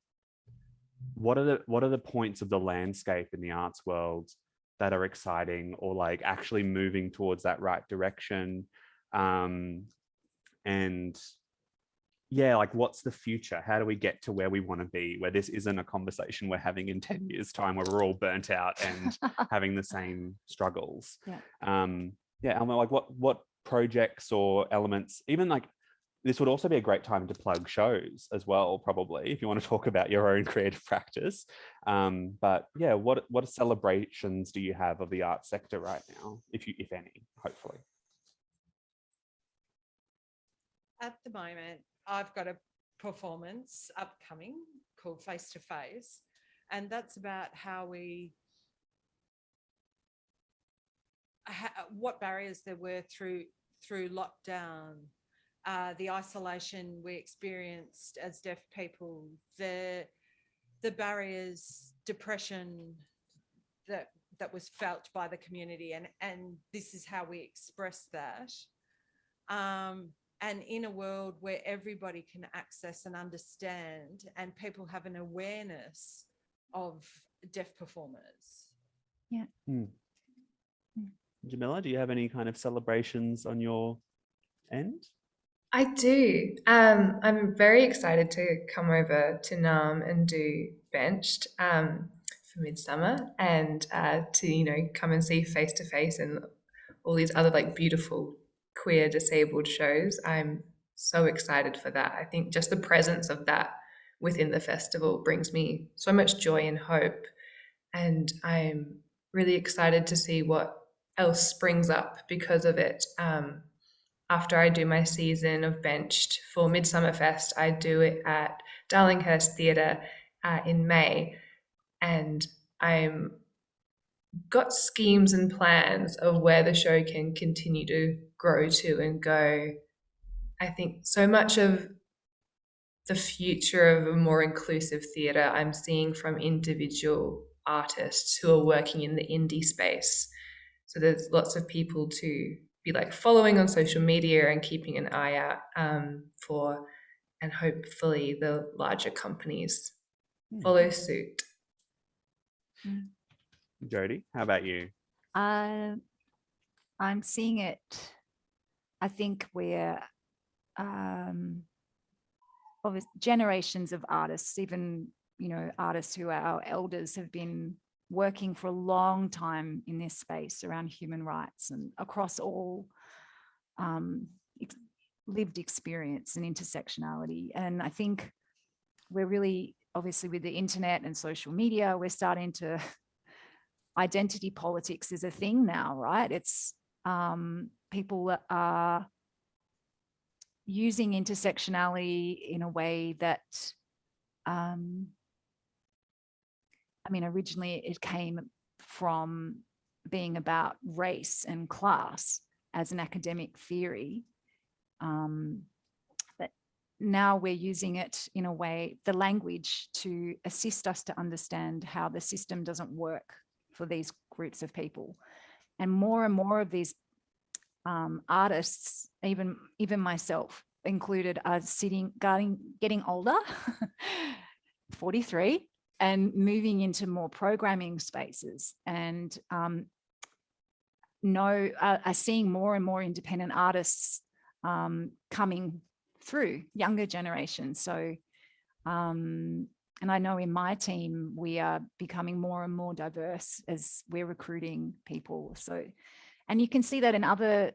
what are the points of the landscape in the arts world that are exciting, or like actually moving towards that right direction, and yeah, like what's the future? How do we get to where we want to be, where this isn't a conversation we're having in 10 years time where we're all burnt out and having the same struggles? Yeah, Elmo, like what projects or elements, even like this would also be a great time to plug shows as well, probably, if you want to talk about your own creative practice. But yeah, what celebrations do you have of the art sector right now, if any, hopefully? At the moment, I've got a performance upcoming called Face to Face, and that's about how what barriers there were through lockdown, the isolation we experienced as deaf people, the barriers, depression that was felt by the community, and this is how we express that. And in a world where everybody can access and understand, and people have an awareness of deaf performers. Yeah. Jamila, do you have any kind of celebrations on your end? I do. I'm very excited to come over to NAM and do Benched for Midsumma, and to come and see Face to Face and all these other like beautiful queer disabled shows. I'm so excited for that. I think just the presence of that within the festival brings me so much joy and hope, and I'm really excited to see what else springs up because of it. After I do my season of Benched for Midsumma Fest, I do it at Darlinghurst Theatre in May, and I'm got schemes and plans of where the show can continue to grow to and go. I think so much of the future of a more inclusive theatre I'm seeing from individual artists who are working in the indie space. So there's lots of people to be like following on social media and keeping an eye out for, and hopefully the larger companies follow suit. Jodee, how about you? I'm seeing it. I think we're generations of artists, even artists who are our elders, have been working for a long time in this space around human rights and across all lived experience and intersectionality. And I think we're really, obviously with the internet and social media, we're starting to, identity politics is a thing now, right? It's people are using intersectionality in a way that, originally it came from being about race and class as an academic theory. But now we're using it in a way, the language, to assist us to understand how the system doesn't work for these groups of people. And more of these artists, even myself included, are getting older, 43, and moving into more programming spaces, and are seeing more and more independent artists coming through, younger generations. So and I know in my team, we are becoming more and more diverse as we're recruiting people. So, and you can see that in other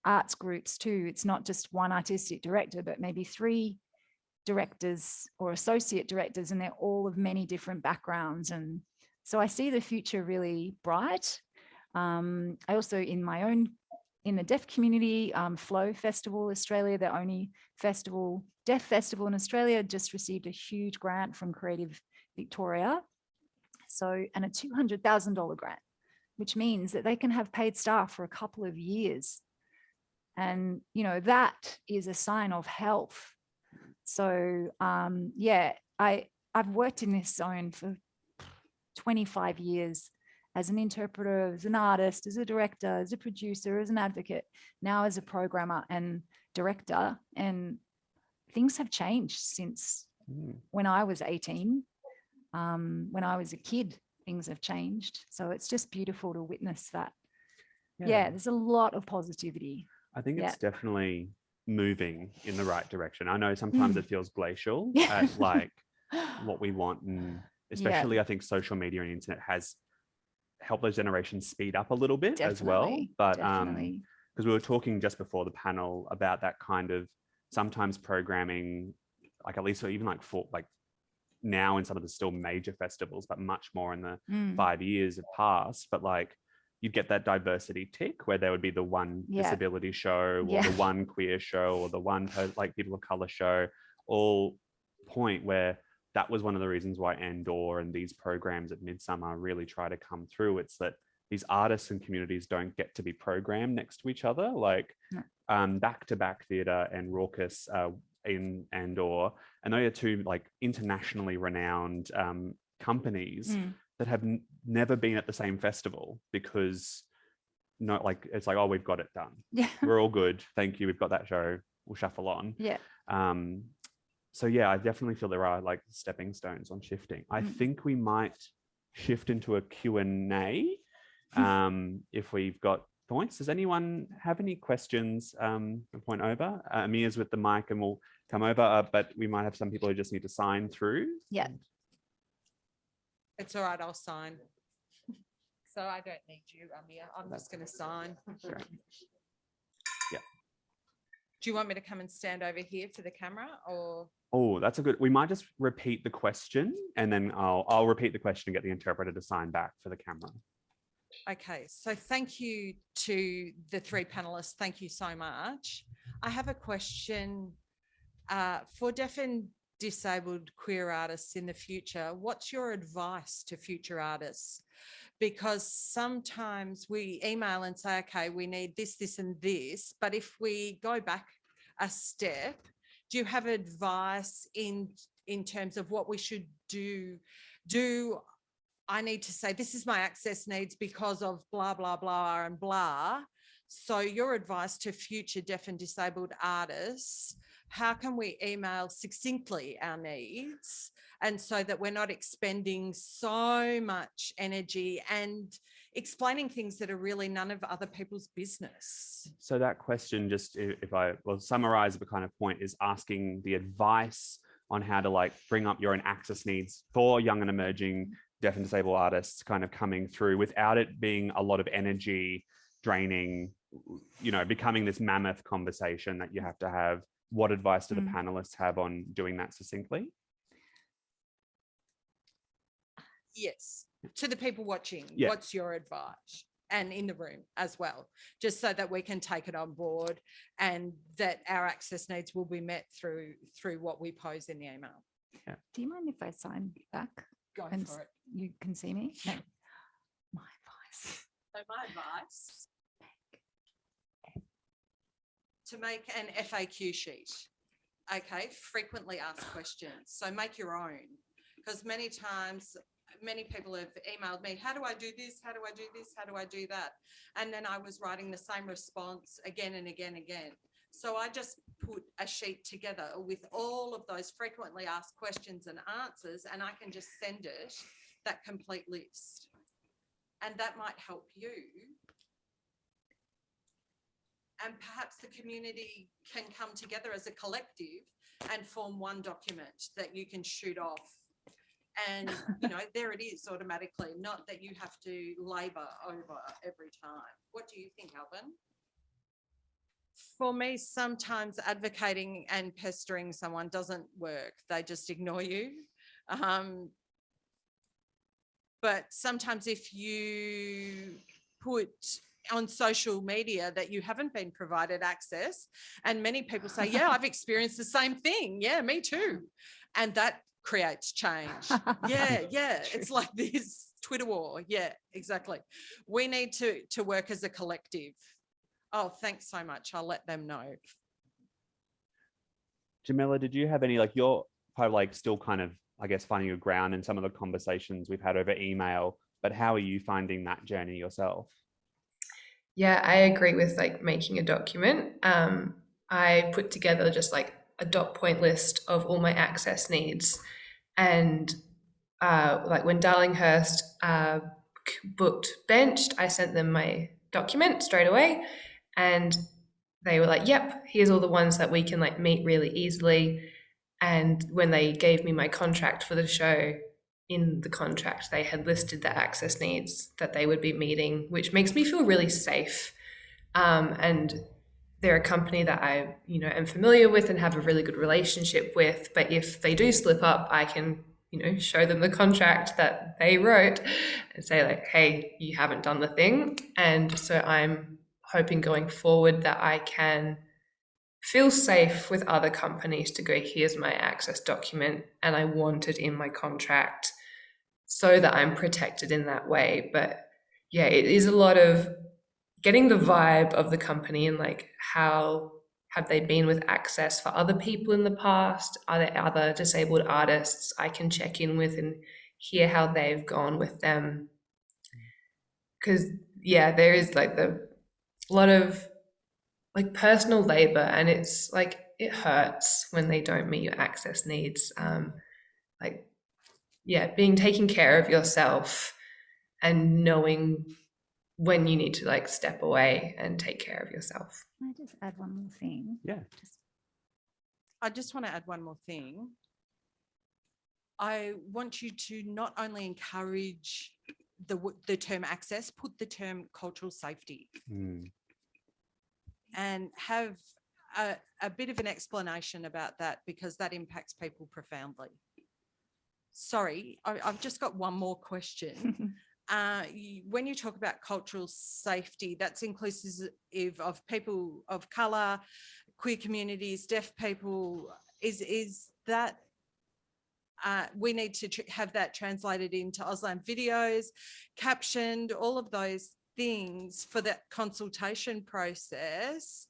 arts groups too. It's not just one artistic director, but maybe 3 directors or associate directors, and they're all of many different backgrounds. And so I see the future really bright. I also, in the deaf community, Flow Festival Australia, the only deaf festival in Australia, just received a huge grant from Creative Victoria. So, and a $200,000 grant, which means that they can have paid staff for a couple of years. And, you know, that is a sign of health. So, yeah, I've worked in this zone for 25 years as an interpreter, as an artist, as a director, as a producer, as an advocate, now as a programmer and director. And things have changed since when I was 18. When I was a kid, things have changed. So it's just beautiful to witness that. Yeah, there's a lot of positivity. I think it's definitely moving in the right direction. I know sometimes it feels glacial at like what we want, and especially I think social media and internet has helped those generations speed up a little bit as well. But because we were talking just before the panel about that kind of sometimes programming, like at least even like for like now in some of the still major festivals, but much more in the 5 years have passed. But like you'd get that diversity tick where there would be the one disability show or the one queer show or the one like people of color show, all point where that was one of the reasons why Andor and these programs at Midsumma really try to come through. It's that these artists and communities don't get to be programmed next to each other, like back-to-back theatre and Raucous in Andor, and they are 2 like internationally renowned companies that have never been at the same festival because not like it's like, oh, we've got it done. We're all good. Thank you. We've got that show. We'll shuffle on. So yeah, I definitely feel there are like stepping stones on shifting. I think we might shift into a Q&A if we've got points. Does anyone have any questions? Point over. Amia's with the mic and we'll come over, but we might have some people who just need to sign through. Yeah. It's all right, I'll sign. So I don't need you, Amia. I'm just going to sign. Sure. Yeah. Do you want me to come and stand over here for the camera, or? Oh, that's a good. We might just repeat the question, and then I'll repeat the question and get the interpreter to sign back for the camera. Okay, so thank you to the 3 panelists. Thank you so much. I have a question for deaf and disabled queer artists in the future. What's your advice to future artists? Because sometimes we email and say, okay, we need this, this, and this. But if we go back a step, do you have advice in terms of what we should do? Do I need to say, this is my access needs because of blah, blah, blah, and blah. So your advice to future deaf and disabled artists, how can we email succinctly our needs, and so that we're not expending so much energy and explaining things that are really none of other people's business? So that question, just if I will summarize the kind of point, is asking the advice on how to like bring up your own access needs for young and emerging deaf and disabled artists kind of coming through without it being a lot of energy draining, you know, becoming this mammoth conversation that you have to have. What advice do the panelists have on doing that succinctly? Yes, to the people watching, what's your advice? And in the room as well, just so that we can take it on board and that our access needs will be met through what we pose in the email. Yeah. Do you mind if I sign back? Go and for it. You can see me? No. My advice. So my advice, to make an FAQ sheet. Okay, frequently asked questions. So make your own, because many times many people have emailed me, how do I do this? How do I do this? How do I do that? And then I was writing the same response again and again, again. So I just put a sheet together with all of those frequently asked questions and answers, and I can just send it that complete list. And that might help you. And perhaps the community can come together as a collective and form one document that you can shoot off. And, you know, there it is automatically, not that you have to labour over every time. What do you think, Elvin? For me, sometimes advocating and pestering someone doesn't work. They just ignore you. But sometimes if you put on social media that you haven't been provided access, and many people say, yeah, I've experienced the same thing. Yeah, me too. And that creates change. Yeah, it's like this Twitter war. Yeah, exactly. We need to work as a collective. Oh, thanks so much. I'll let them know. Jamila, did you have any, like, you're probably like still kind of, I guess, finding your ground in some of the conversations we've had over email, but how are you finding that journey yourself? Yeah, I agree with like making a document. I put together just like a dot point list of all my access needs. And like when Darlinghurst booked Benched, I sent them my document straight away. And they were like, yep, here's all the ones that we can like meet really easily. And when they gave me my contract for the show, in the contract, they had listed the access needs that they would be meeting, which makes me feel really safe. And they're a company that I, you know, am familiar with and have a really good relationship with. But if they do slip up, I can, you know, show them the contract that they wrote and say like, hey, you haven't done the thing. And so I'm hoping going forward that I can feel safe with other companies to go, here's my access document and I want it in my contract so that I'm protected in that way. But yeah, it is a lot of getting the vibe of the company and like how have they been with access for other people in the past? Are there other disabled artists I can check in with and hear how they've gone with them? Because yeah, there is like a lot of like personal labor, and it's like it hurts when they don't meet your access needs. Like yeah, being taken care of yourself and knowing when you need to like step away and take care of yourself. Can I just add one more thing? Yeah. I just want to add one more thing. I want you to not only encourage the term access, put the term cultural safety. And have a bit of an explanation about that, because that impacts people profoundly. Sorry, I've just got one more question. When you talk about cultural safety, that's inclusive of people of colour, queer communities, deaf people. Is that we need to have that translated into Auslan videos, captioned, all of those things for that consultation process?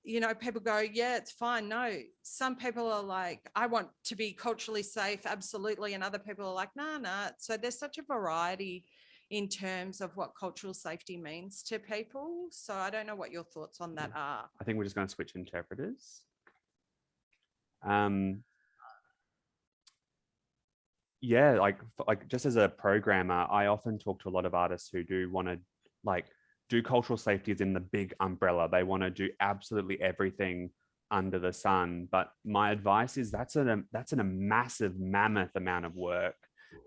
You know, people go, yeah, it's fine. No, some people are like, I want to be culturally safe, absolutely. And other people are like, nah. So there's such a variety in terms of what cultural safety means to people. So I don't know what your thoughts on that are. I think we're just going to switch interpreters. Yeah, like just as a programmer, I often talk to a lot of artists who do want to like do cultural safety as in the big umbrella. They want to do absolutely everything under the sun. But my advice is that's a massive mammoth amount of work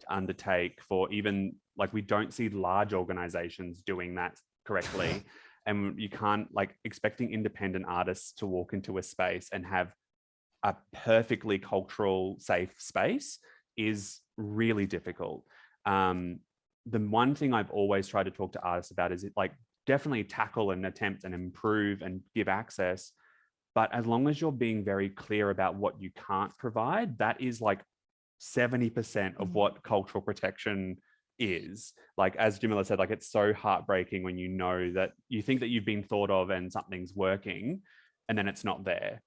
to undertake for even like we don't see large organizations doing that correctly. And you can't like expecting independent artists to walk into a space and have a perfectly cultural safe space is really difficult. The one thing I've always tried to talk to artists about is like definitely tackle and attempt and improve and give access. But as long as you're being very clear about what you can't provide, that is like 70% of what cultural protection is. Like, as Jamila said, like it's so heartbreaking when you know that you think that you've been thought of and something's working and then it's not there.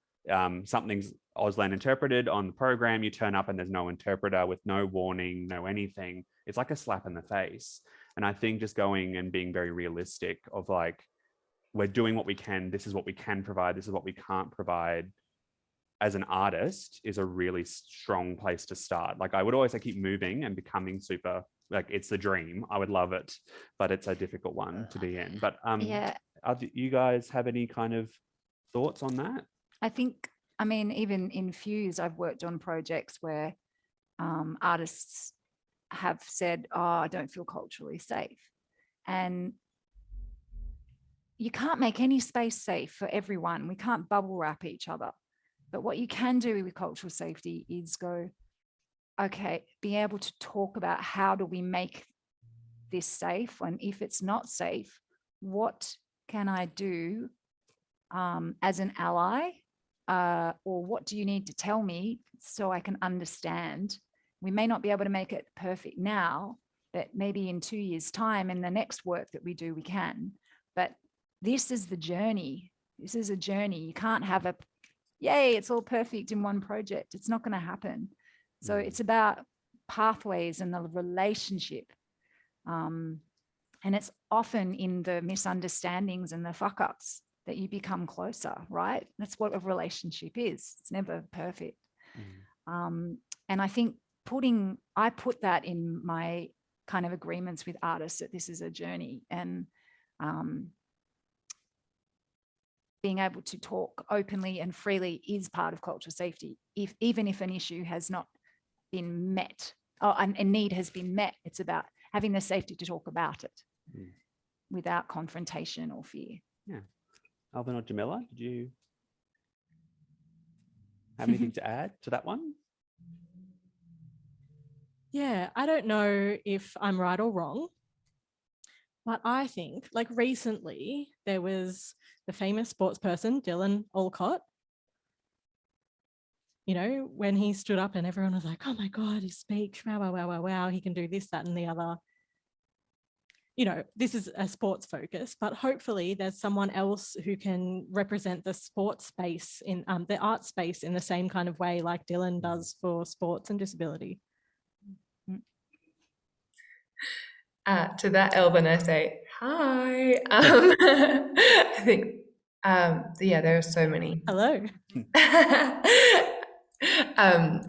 Something's Auslan interpreted on the program, you turn up and there's no interpreter with no warning, no anything. it's like a slap in the face. And I think just going and being very realistic of like, we're doing what we can, this is what we can provide, this is what we can't provide, as an artist is a really strong place to start. Like I would always say keep moving and becoming super, like it's the dream. I would love it, but it's a difficult one to be in. But Yeah, you guys have any kind of thoughts on that? I think, I mean, even in Fuse, I've worked on projects where artists have said, oh, I don't feel culturally safe. And you can't make any space safe for everyone. We can't bubble wrap each other. But what you can do with cultural safety is go, okay, be able to talk about how do we make this safe? And if it's not safe, what can I do as an ally? Or what do you need to tell me so I can understand? We may not be able to make it perfect now, but maybe in 2 years' time, in the next work that we do, we can. But this is the journey. This is a journey. You can't have a, yay, it's all perfect in one project. It's not going to happen. So it's about pathways and the relationship. And it's often in the misunderstandings and the fuck ups that you become closer, right? That's what a relationship is. It's never perfect. And I think I put that in my kind of agreements with artists that this is a journey, and being able to talk openly and freely is part of cultural safety. Even if an issue has not been met, or a need has been met, it's about having the safety to talk about it without confrontation or fear. Yeah. Elvin or Jamila, did you have anything to add to that one? Yeah, I don't know if I'm right or wrong, but I think like recently there was the famous sports person, Dylan Alcott. You know, when he stood up and everyone was like, oh my God, his speech, wow, wow, wow, wow, wow, he can do this, that, and the other. You know, this is a sports focus, but hopefully there's someone else who can represent the sports space in the art space in the same kind of way like Dylan does for sports and disability. To that, Elvin, I say, hi. I think, yeah, there are so many. Hello.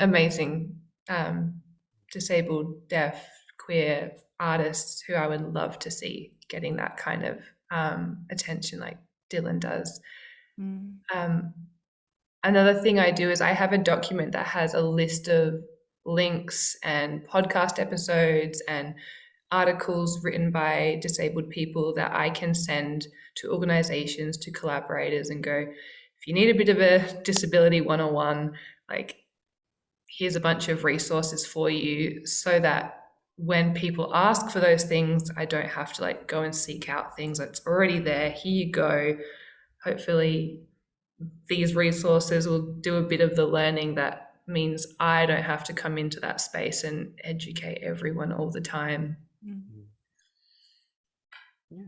Amazing disabled, deaf, queer artists who I would love to see getting that kind of attention like Dylan does. Another thing I do is I have a document that has a list of links and podcast episodes and articles written by disabled people that I can send to organizations, to collaborators, and go, if you need a bit of a disability 101, like here's a bunch of resources for you, so that when people ask for those things, I don't have to like go and seek out things that's already there. Here you go. Hopefully these resources will do a bit of the learning that means I don't have to come into that space and educate everyone all the time. Yeah.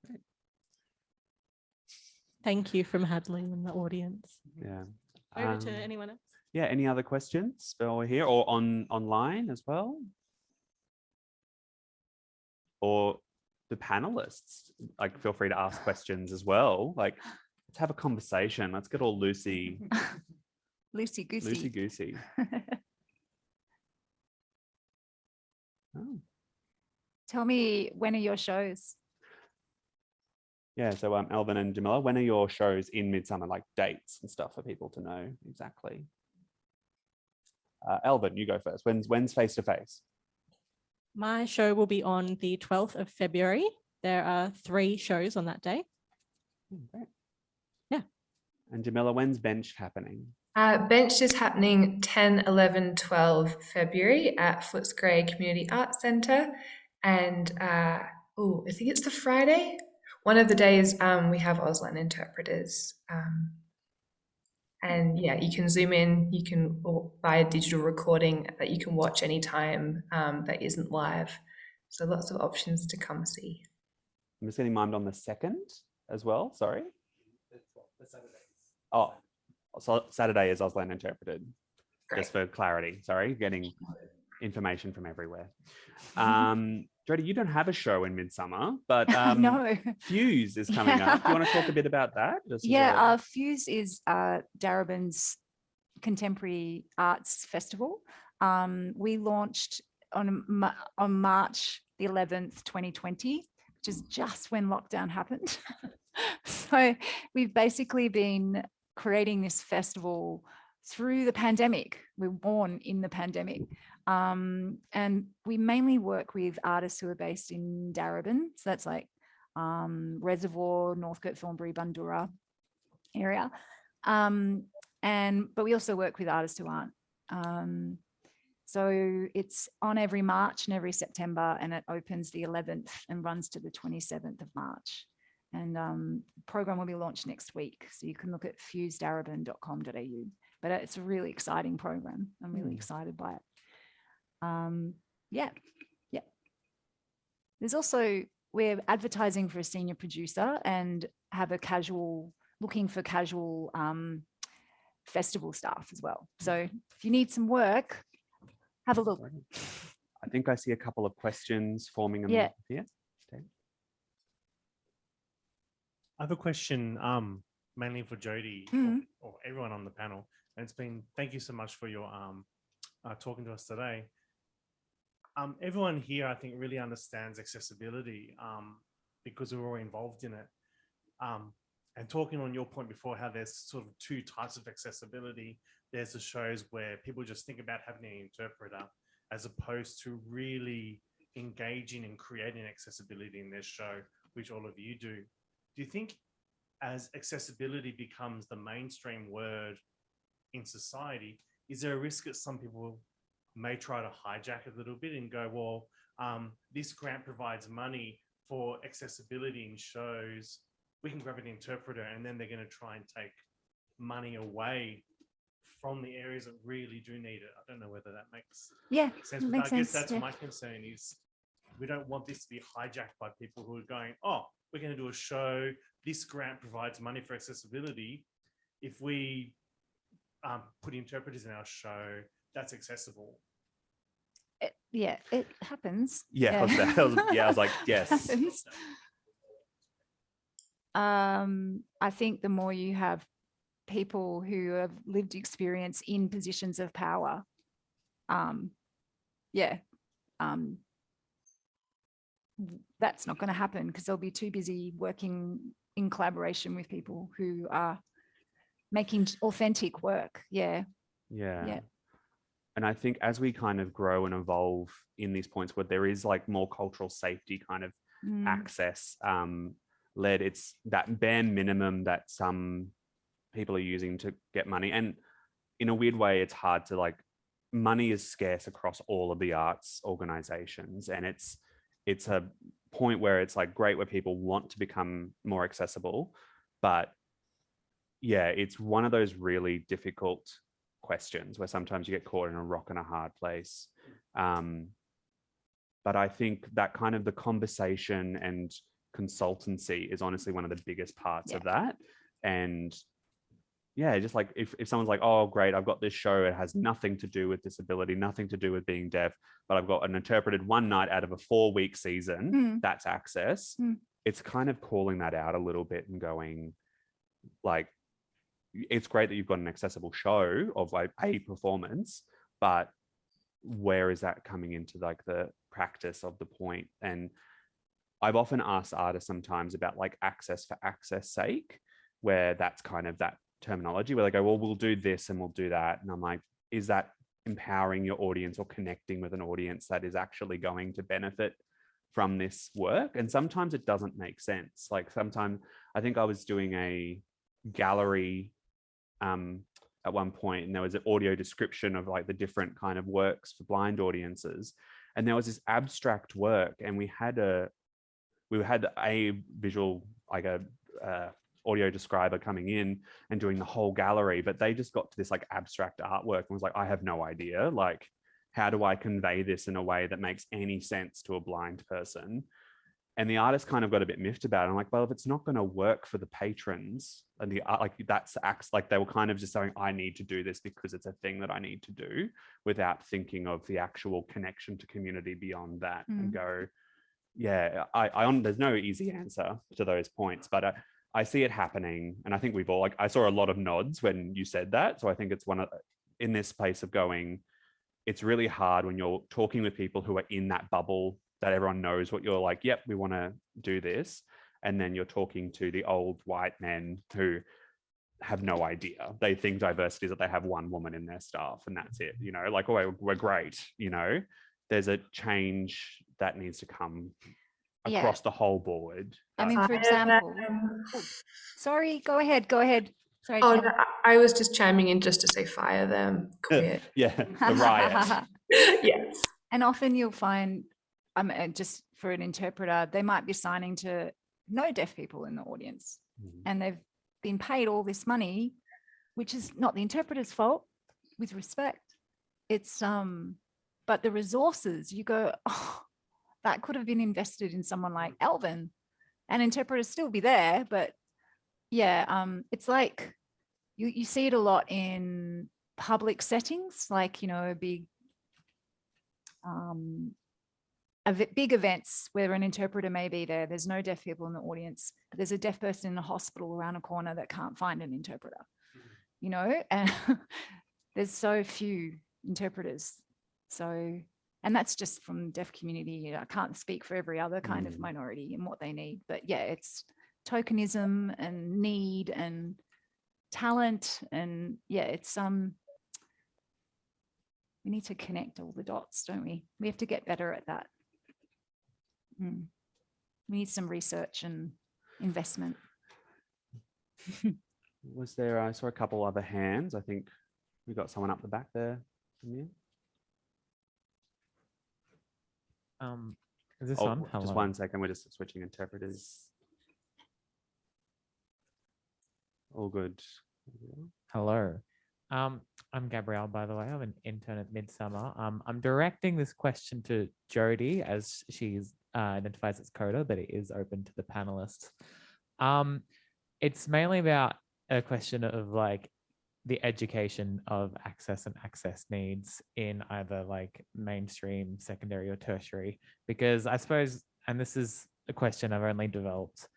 Great. Thank you from Hadley in the audience. Yeah. Over to anyone else. Yeah. Any other questions while we're here, or online as well? Or the panelists, like, feel free to ask questions as well. Like, let's have a conversation. Let's get all loosey goosey. Oh. Tell me, when are your shows? Yeah, so Elvin and Jamila, when are your shows in Midsumma, like dates and stuff for people to know exactly? Elvin, you go first. When's face to face? My show will be on the 12th of February. There are 3 shows on that day. Great. Yeah. And Jamila, when's Bench happening? Bench is happening 10, 11, 12 February at Footscray Community Arts Centre. And I think it's the Friday. One of the days we have Auslan interpreters. And yeah, you can zoom in, you can buy a digital recording that you can watch anytime that isn't live. So lots of options to come see. I'm just getting mimed on the 2nd as well, sorry. The Saturdays. Oh, so Saturday is Auslan interpreted. Great. Just for clarity, sorry, getting information from everywhere. Jodee, you don't have a show in Midsumma, but No. Fuse is coming up. Do you want to talk a bit about that? Fuse is Darebin's contemporary arts festival. We launched on March the 11th, 2020, which is just when lockdown happened. So we've basically been creating this festival through the pandemic. We were born in the pandemic. And we mainly work with artists who are based in Darebin. So that's like Reservoir, Northcote, Thornbury, Bundoora area. But we also work with artists who aren't. So it's on every March and every September, and it opens the 11th and runs to the 27th of March. And the program will be launched next week. So you can look at fusedarabin.com.au. But it's a really exciting program. I'm really excited by it. Yeah. There's also, we're advertising for a senior producer and have looking for casual festival staff as well. So if you need some work, have a look. I think I see a couple of questions forming Yeah. here. I have a question mainly for Jodee or everyone on the panel. And it's been, thank you so much for your talking to us today. Everyone here, I think, really understands accessibility because we're all involved in it. And talking on your point before, how there's sort of two types of accessibility. There's the shows where people just think about having an interpreter as opposed to really engaging and creating accessibility in their show, which all of you do. Do you think as accessibility becomes the mainstream word in society, is there a risk that some people may try to hijack a little bit and go, well, this grant provides money for accessibility in shows, we can grab an interpreter, and then they're going to try and take money away from the areas that really do need it? I don't know whether that makes sense. But I guess that's my concern is we don't want this to be hijacked by people who are going, oh, we're going to do a show, this grant provides money for accessibility. If we put interpreters in our show, that's accessible. It happens. Yeah, I was like, yes. I think the more you have people who have lived experience in positions of power, that's not going to happen because they'll be too busy working in collaboration with people who are making authentic work. Yeah. And I think as we kind of grow and evolve in these points where there is like more cultural safety kind of access led, it's that bare minimum that some people are using to get money. And in a weird way, it's hard to like, money is scarce across all of the arts organizations. And it's a point where it's like great where people want to become more accessible, but yeah, it's one of those really difficult questions where sometimes you get caught in a rock and a hard place. But I think that kind of the conversation and consultancy is honestly one of the biggest parts of that. And yeah, just like if someone's like, oh, great, I've got this show, it has nothing to do with disability, nothing to do with being deaf, but I've got an interpreted one night out of a 4-week season, that's access. It's kind of calling that out a little bit and going like, it's great that you've got an accessible show of like a performance, but where is that coming into like the practice of the point? And I've often asked artists sometimes about like access for access sake, where that's kind of that terminology where they go, well, we'll do this and we'll do that. And I'm like, is that empowering your audience or connecting with an audience that is actually going to benefit from this work? And sometimes it doesn't make sense. Like sometimes I think I was doing a gallery at one point, and there was an audio description of like the different kind of works for blind audiences, and there was this abstract work, and we had a visual, like a audio describer coming in and doing the whole gallery, but they just got to this like abstract artwork and was like, I have no idea, like how do I convey this in a way that makes any sense to a blind person? And the artist kind of got a bit miffed about it. I'm like, well, if it's not going to work for the patrons and the art, like that's acts like they were kind of just saying, I need to do this because it's a thing that I need to do, without thinking of the actual connection to community beyond that. And go, yeah, there's no easy answer to those points, but I see it happening. And I think we've all, like, I saw a lot of nods when you said that. So I think it's in this place of going, it's really hard when you're talking with people who are in that bubble that everyone knows what you're like, yep, we want to do this. And then you're talking to the old white men who have no idea. They think diversity is that they have one woman in their staff and that's it, you know, like, oh, we're great, you know. There's a change that needs to come across the whole board. I mean, for example, sorry, go ahead. Sorry. Oh, no, I was just chiming in just to say fire them. Quit. Yeah, the riot. Yes. And often you'll find, just for an interpreter, they might be signing to no deaf people in the audience, and they've been paid all this money, which is not the interpreter's fault, with respect. It's but the resources, you go, oh, that could have been invested in someone like Elvin, and interpreters still be there. But yeah, it's like you see it a lot in public settings, like, you know, big events where an interpreter may be there. There's no deaf people in the audience, but there's a deaf person in a hospital around a corner that can't find an interpreter, you know, and there's so few interpreters. So, and that's just from the deaf community. I can't speak for every other kind of minority and what they need, but yeah, it's tokenism and need and talent. And yeah, it's we need to connect all the dots, don't we? We have to get better at that. We need some research and investment. Was there, I saw a couple other hands. I think we got someone up the back there. Is this Oh, on? just 1 second. We're just switching interpreters. All good. Hello. I'm Gabrielle, by the way. I'm an intern at Midsumma. I'm directing this question to Jodee, as she's identifies as coder, but it is open to the panelists. It's mainly about a question of like the education of access and access needs in either like mainstream, secondary, or tertiary, because I suppose, and this is a question I've only developed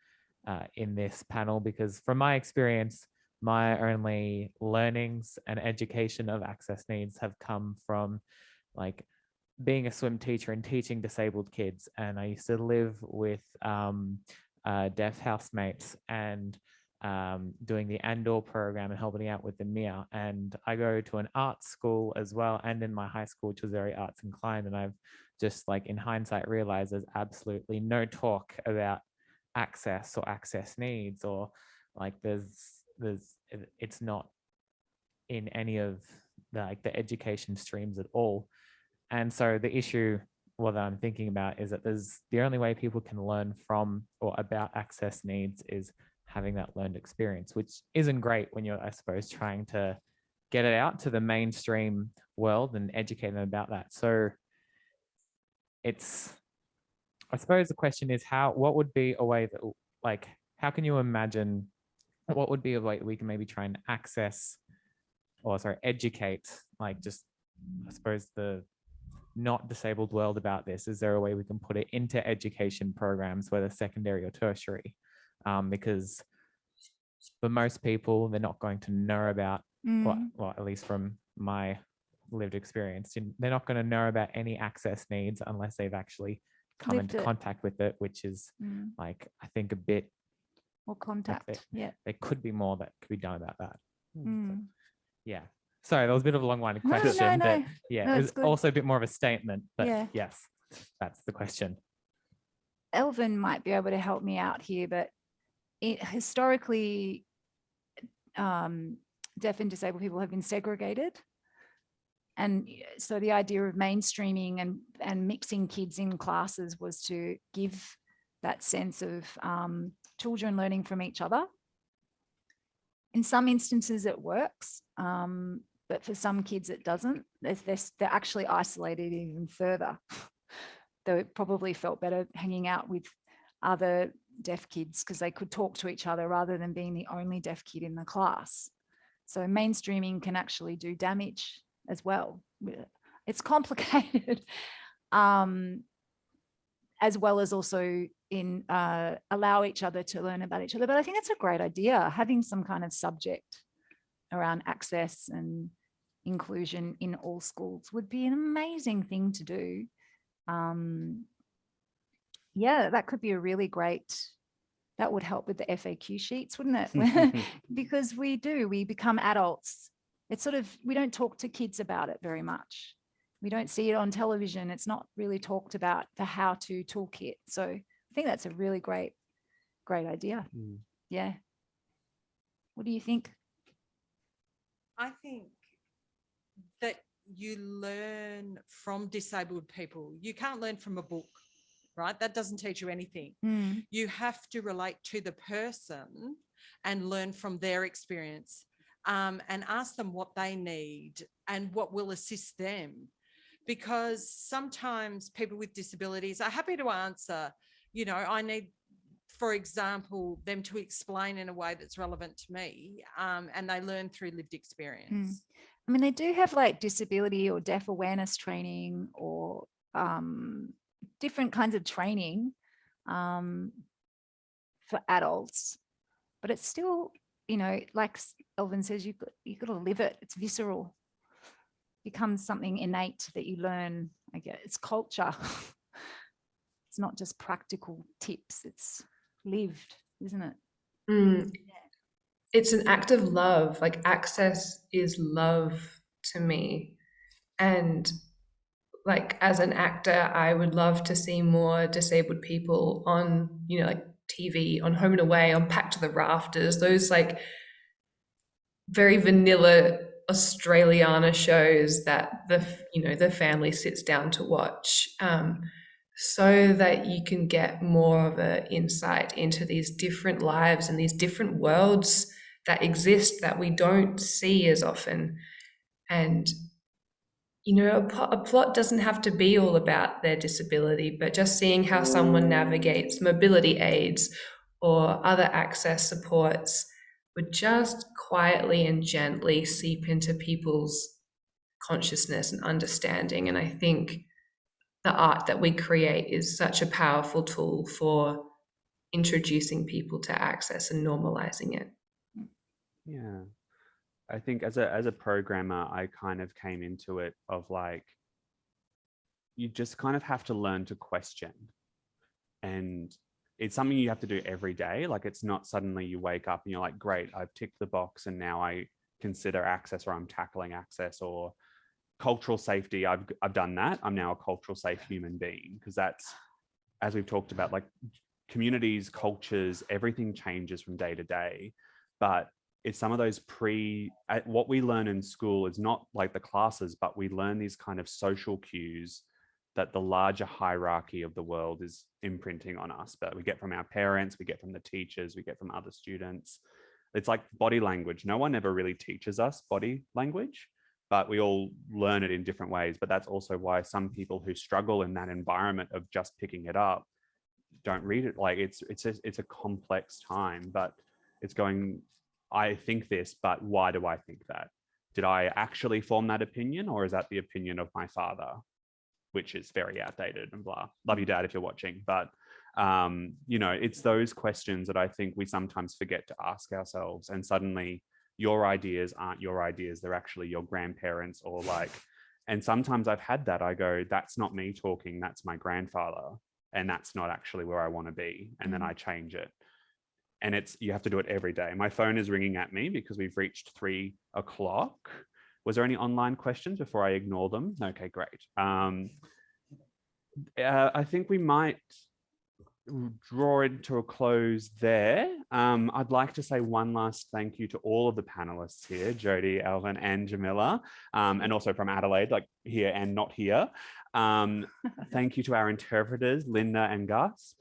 in this panel, because from my experience, my only learnings and education of access needs have come from like being a swim teacher and teaching disabled kids. And I used to live with deaf housemates and doing the Andor program and helping out with the MIA. And I go to an art school as well, and in my high school, which was very arts inclined. And I've just like in hindsight realized there's absolutely no talk about access or access needs, or like it's not in any of the, like the education streams at all. And so the issue, what I'm thinking about, is that there's the only way people can learn from or about access needs is having that learned experience, which isn't great when you're, I suppose, trying to get it out to the mainstream world and educate them about that. So it's, I suppose the question is what would be a way that, like, how can you imagine, what would be a way that we can maybe try and educate, like, just, I suppose, the not disabled world about this? Is there a way we can put it into education programs, whether secondary or tertiary? Because for most people, they're not going to know about, well, at least from my lived experience, they're not going to know about any access needs unless they've actually come into contact with it, which is like, I think a bit more contact. Like there could be more that could be done about that. Yeah. Sorry, that was a bit of a long-winded question, but yeah, it was also a bit more of a statement, but yes, that's the question. Elvin might be able to help me out here, but historically, deaf and disabled people have been segregated. And so the idea of mainstreaming and mixing kids in classes was to give that sense of children learning from each other. In some instances it works, but for some kids it doesn't. They're actually isolated even further. They probably felt better hanging out with other deaf kids because they could talk to each other rather than being the only deaf kid in the class. So mainstreaming can actually do damage as well. It's complicated, as well as also in allow each other to learn about each other. But I think it's a great idea, having some kind of subject around access and inclusion in all schools would be an amazing thing to do. Yeah, that could be a really great, that would help with the FAQ sheets, wouldn't it? Because we become adults. It's sort of, we don't talk to kids about it very much. We don't see it on television. It's not really talked about, the how-to toolkit. So I think that's a really great idea. Yeah. What do you think? I think that you learn from disabled people. You can't learn from a book, right? That doesn't teach you anything. You have to relate to the person and learn from their experience, and ask them what they need and what will assist them. Because sometimes people with disabilities are happy to answer, you know, I need, for example, them to explain in a way that's relevant to me, and they learn through lived experience. I mean, they do have like disability or deaf awareness training or different kinds of training for adults, but it's still, you know, like Elvin says, you've got to live it. It's visceral. Becomes something innate that you learn. I guess it's culture. It's not just practical tips, it's lived, isn't it? It's an act of love. Like, access is love to me. And like, as an actor, I would love to see more disabled people on, you know, like TV, on Home and Away, on Packed to the Rafters, those like very vanilla Australiana shows that the family sits down to watch, so that you can get more of an insight into these different lives and these different worlds that exist that we don't see as often. And you know, a plot doesn't have to be all about their disability, but just seeing how someone navigates mobility aids or other access supports would just quietly and gently seep into people's consciousness and understanding. And I think the art that we create is such a powerful tool for introducing people to access and normalizing it. Yeah. I think as a programmer, I kind of came into it of like, you just kind of have to learn to question. And it's something you have to do every day. Like, it's not suddenly you wake up and you're like, great, I've ticked the box and now I consider access, or I'm tackling access, or cultural safety. I've done that. I'm now a cultural safe human being, because that's, as we've talked about, like communities, cultures, everything changes from day to day. But it's some of those what we learn in school is not like the classes, but we learn these kind of social cues that the larger hierarchy of the world is imprinting on us. But we get from our parents, we get from the teachers, we get from other students. It's like body language. No one ever really teaches us body language, but we all learn it in different ways. But that's also why some people who struggle in that environment of just picking it up don't read it. Like, it's a complex time, but it's going, I think this, but why do I think that? Did I actually form that opinion, or is that the opinion of my father, which is very outdated and blah. Love you, Dad, if you're watching. But you know, it's those questions that I think we sometimes forget to ask ourselves, and suddenly your ideas aren't your ideas, they're actually your grandparents, or like, and sometimes I've had that. I go, that's not me talking, that's my grandfather, and that's not actually where I want to be. And then I change it. And you have to do it every day. My phone is ringing at me because we've reached 3 o'clock. Was there any online questions before I ignore them? Okay, great. I think we might draw it to a close there. I'd like to say one last thank you to all of the panelists here, Jodee, Elvin, and Jamila, and also from Adelaide, like here and not here. Thank you to our interpreters, Linda and Gus.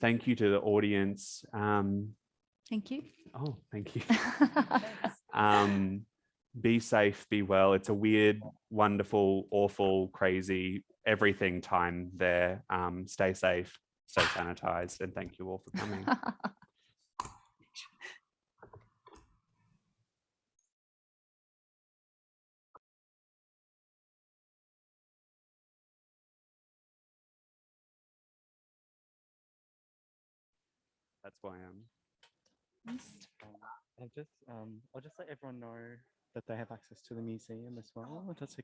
Thank you to the audience. Thank you. Oh, thank you. Be safe, be well. It's a weird, wonderful, awful, crazy, everything time there. Stay safe. stay sanitized, and thank you all for coming. That's why I'll just let everyone know that they have access to the museum as well, if that's okay.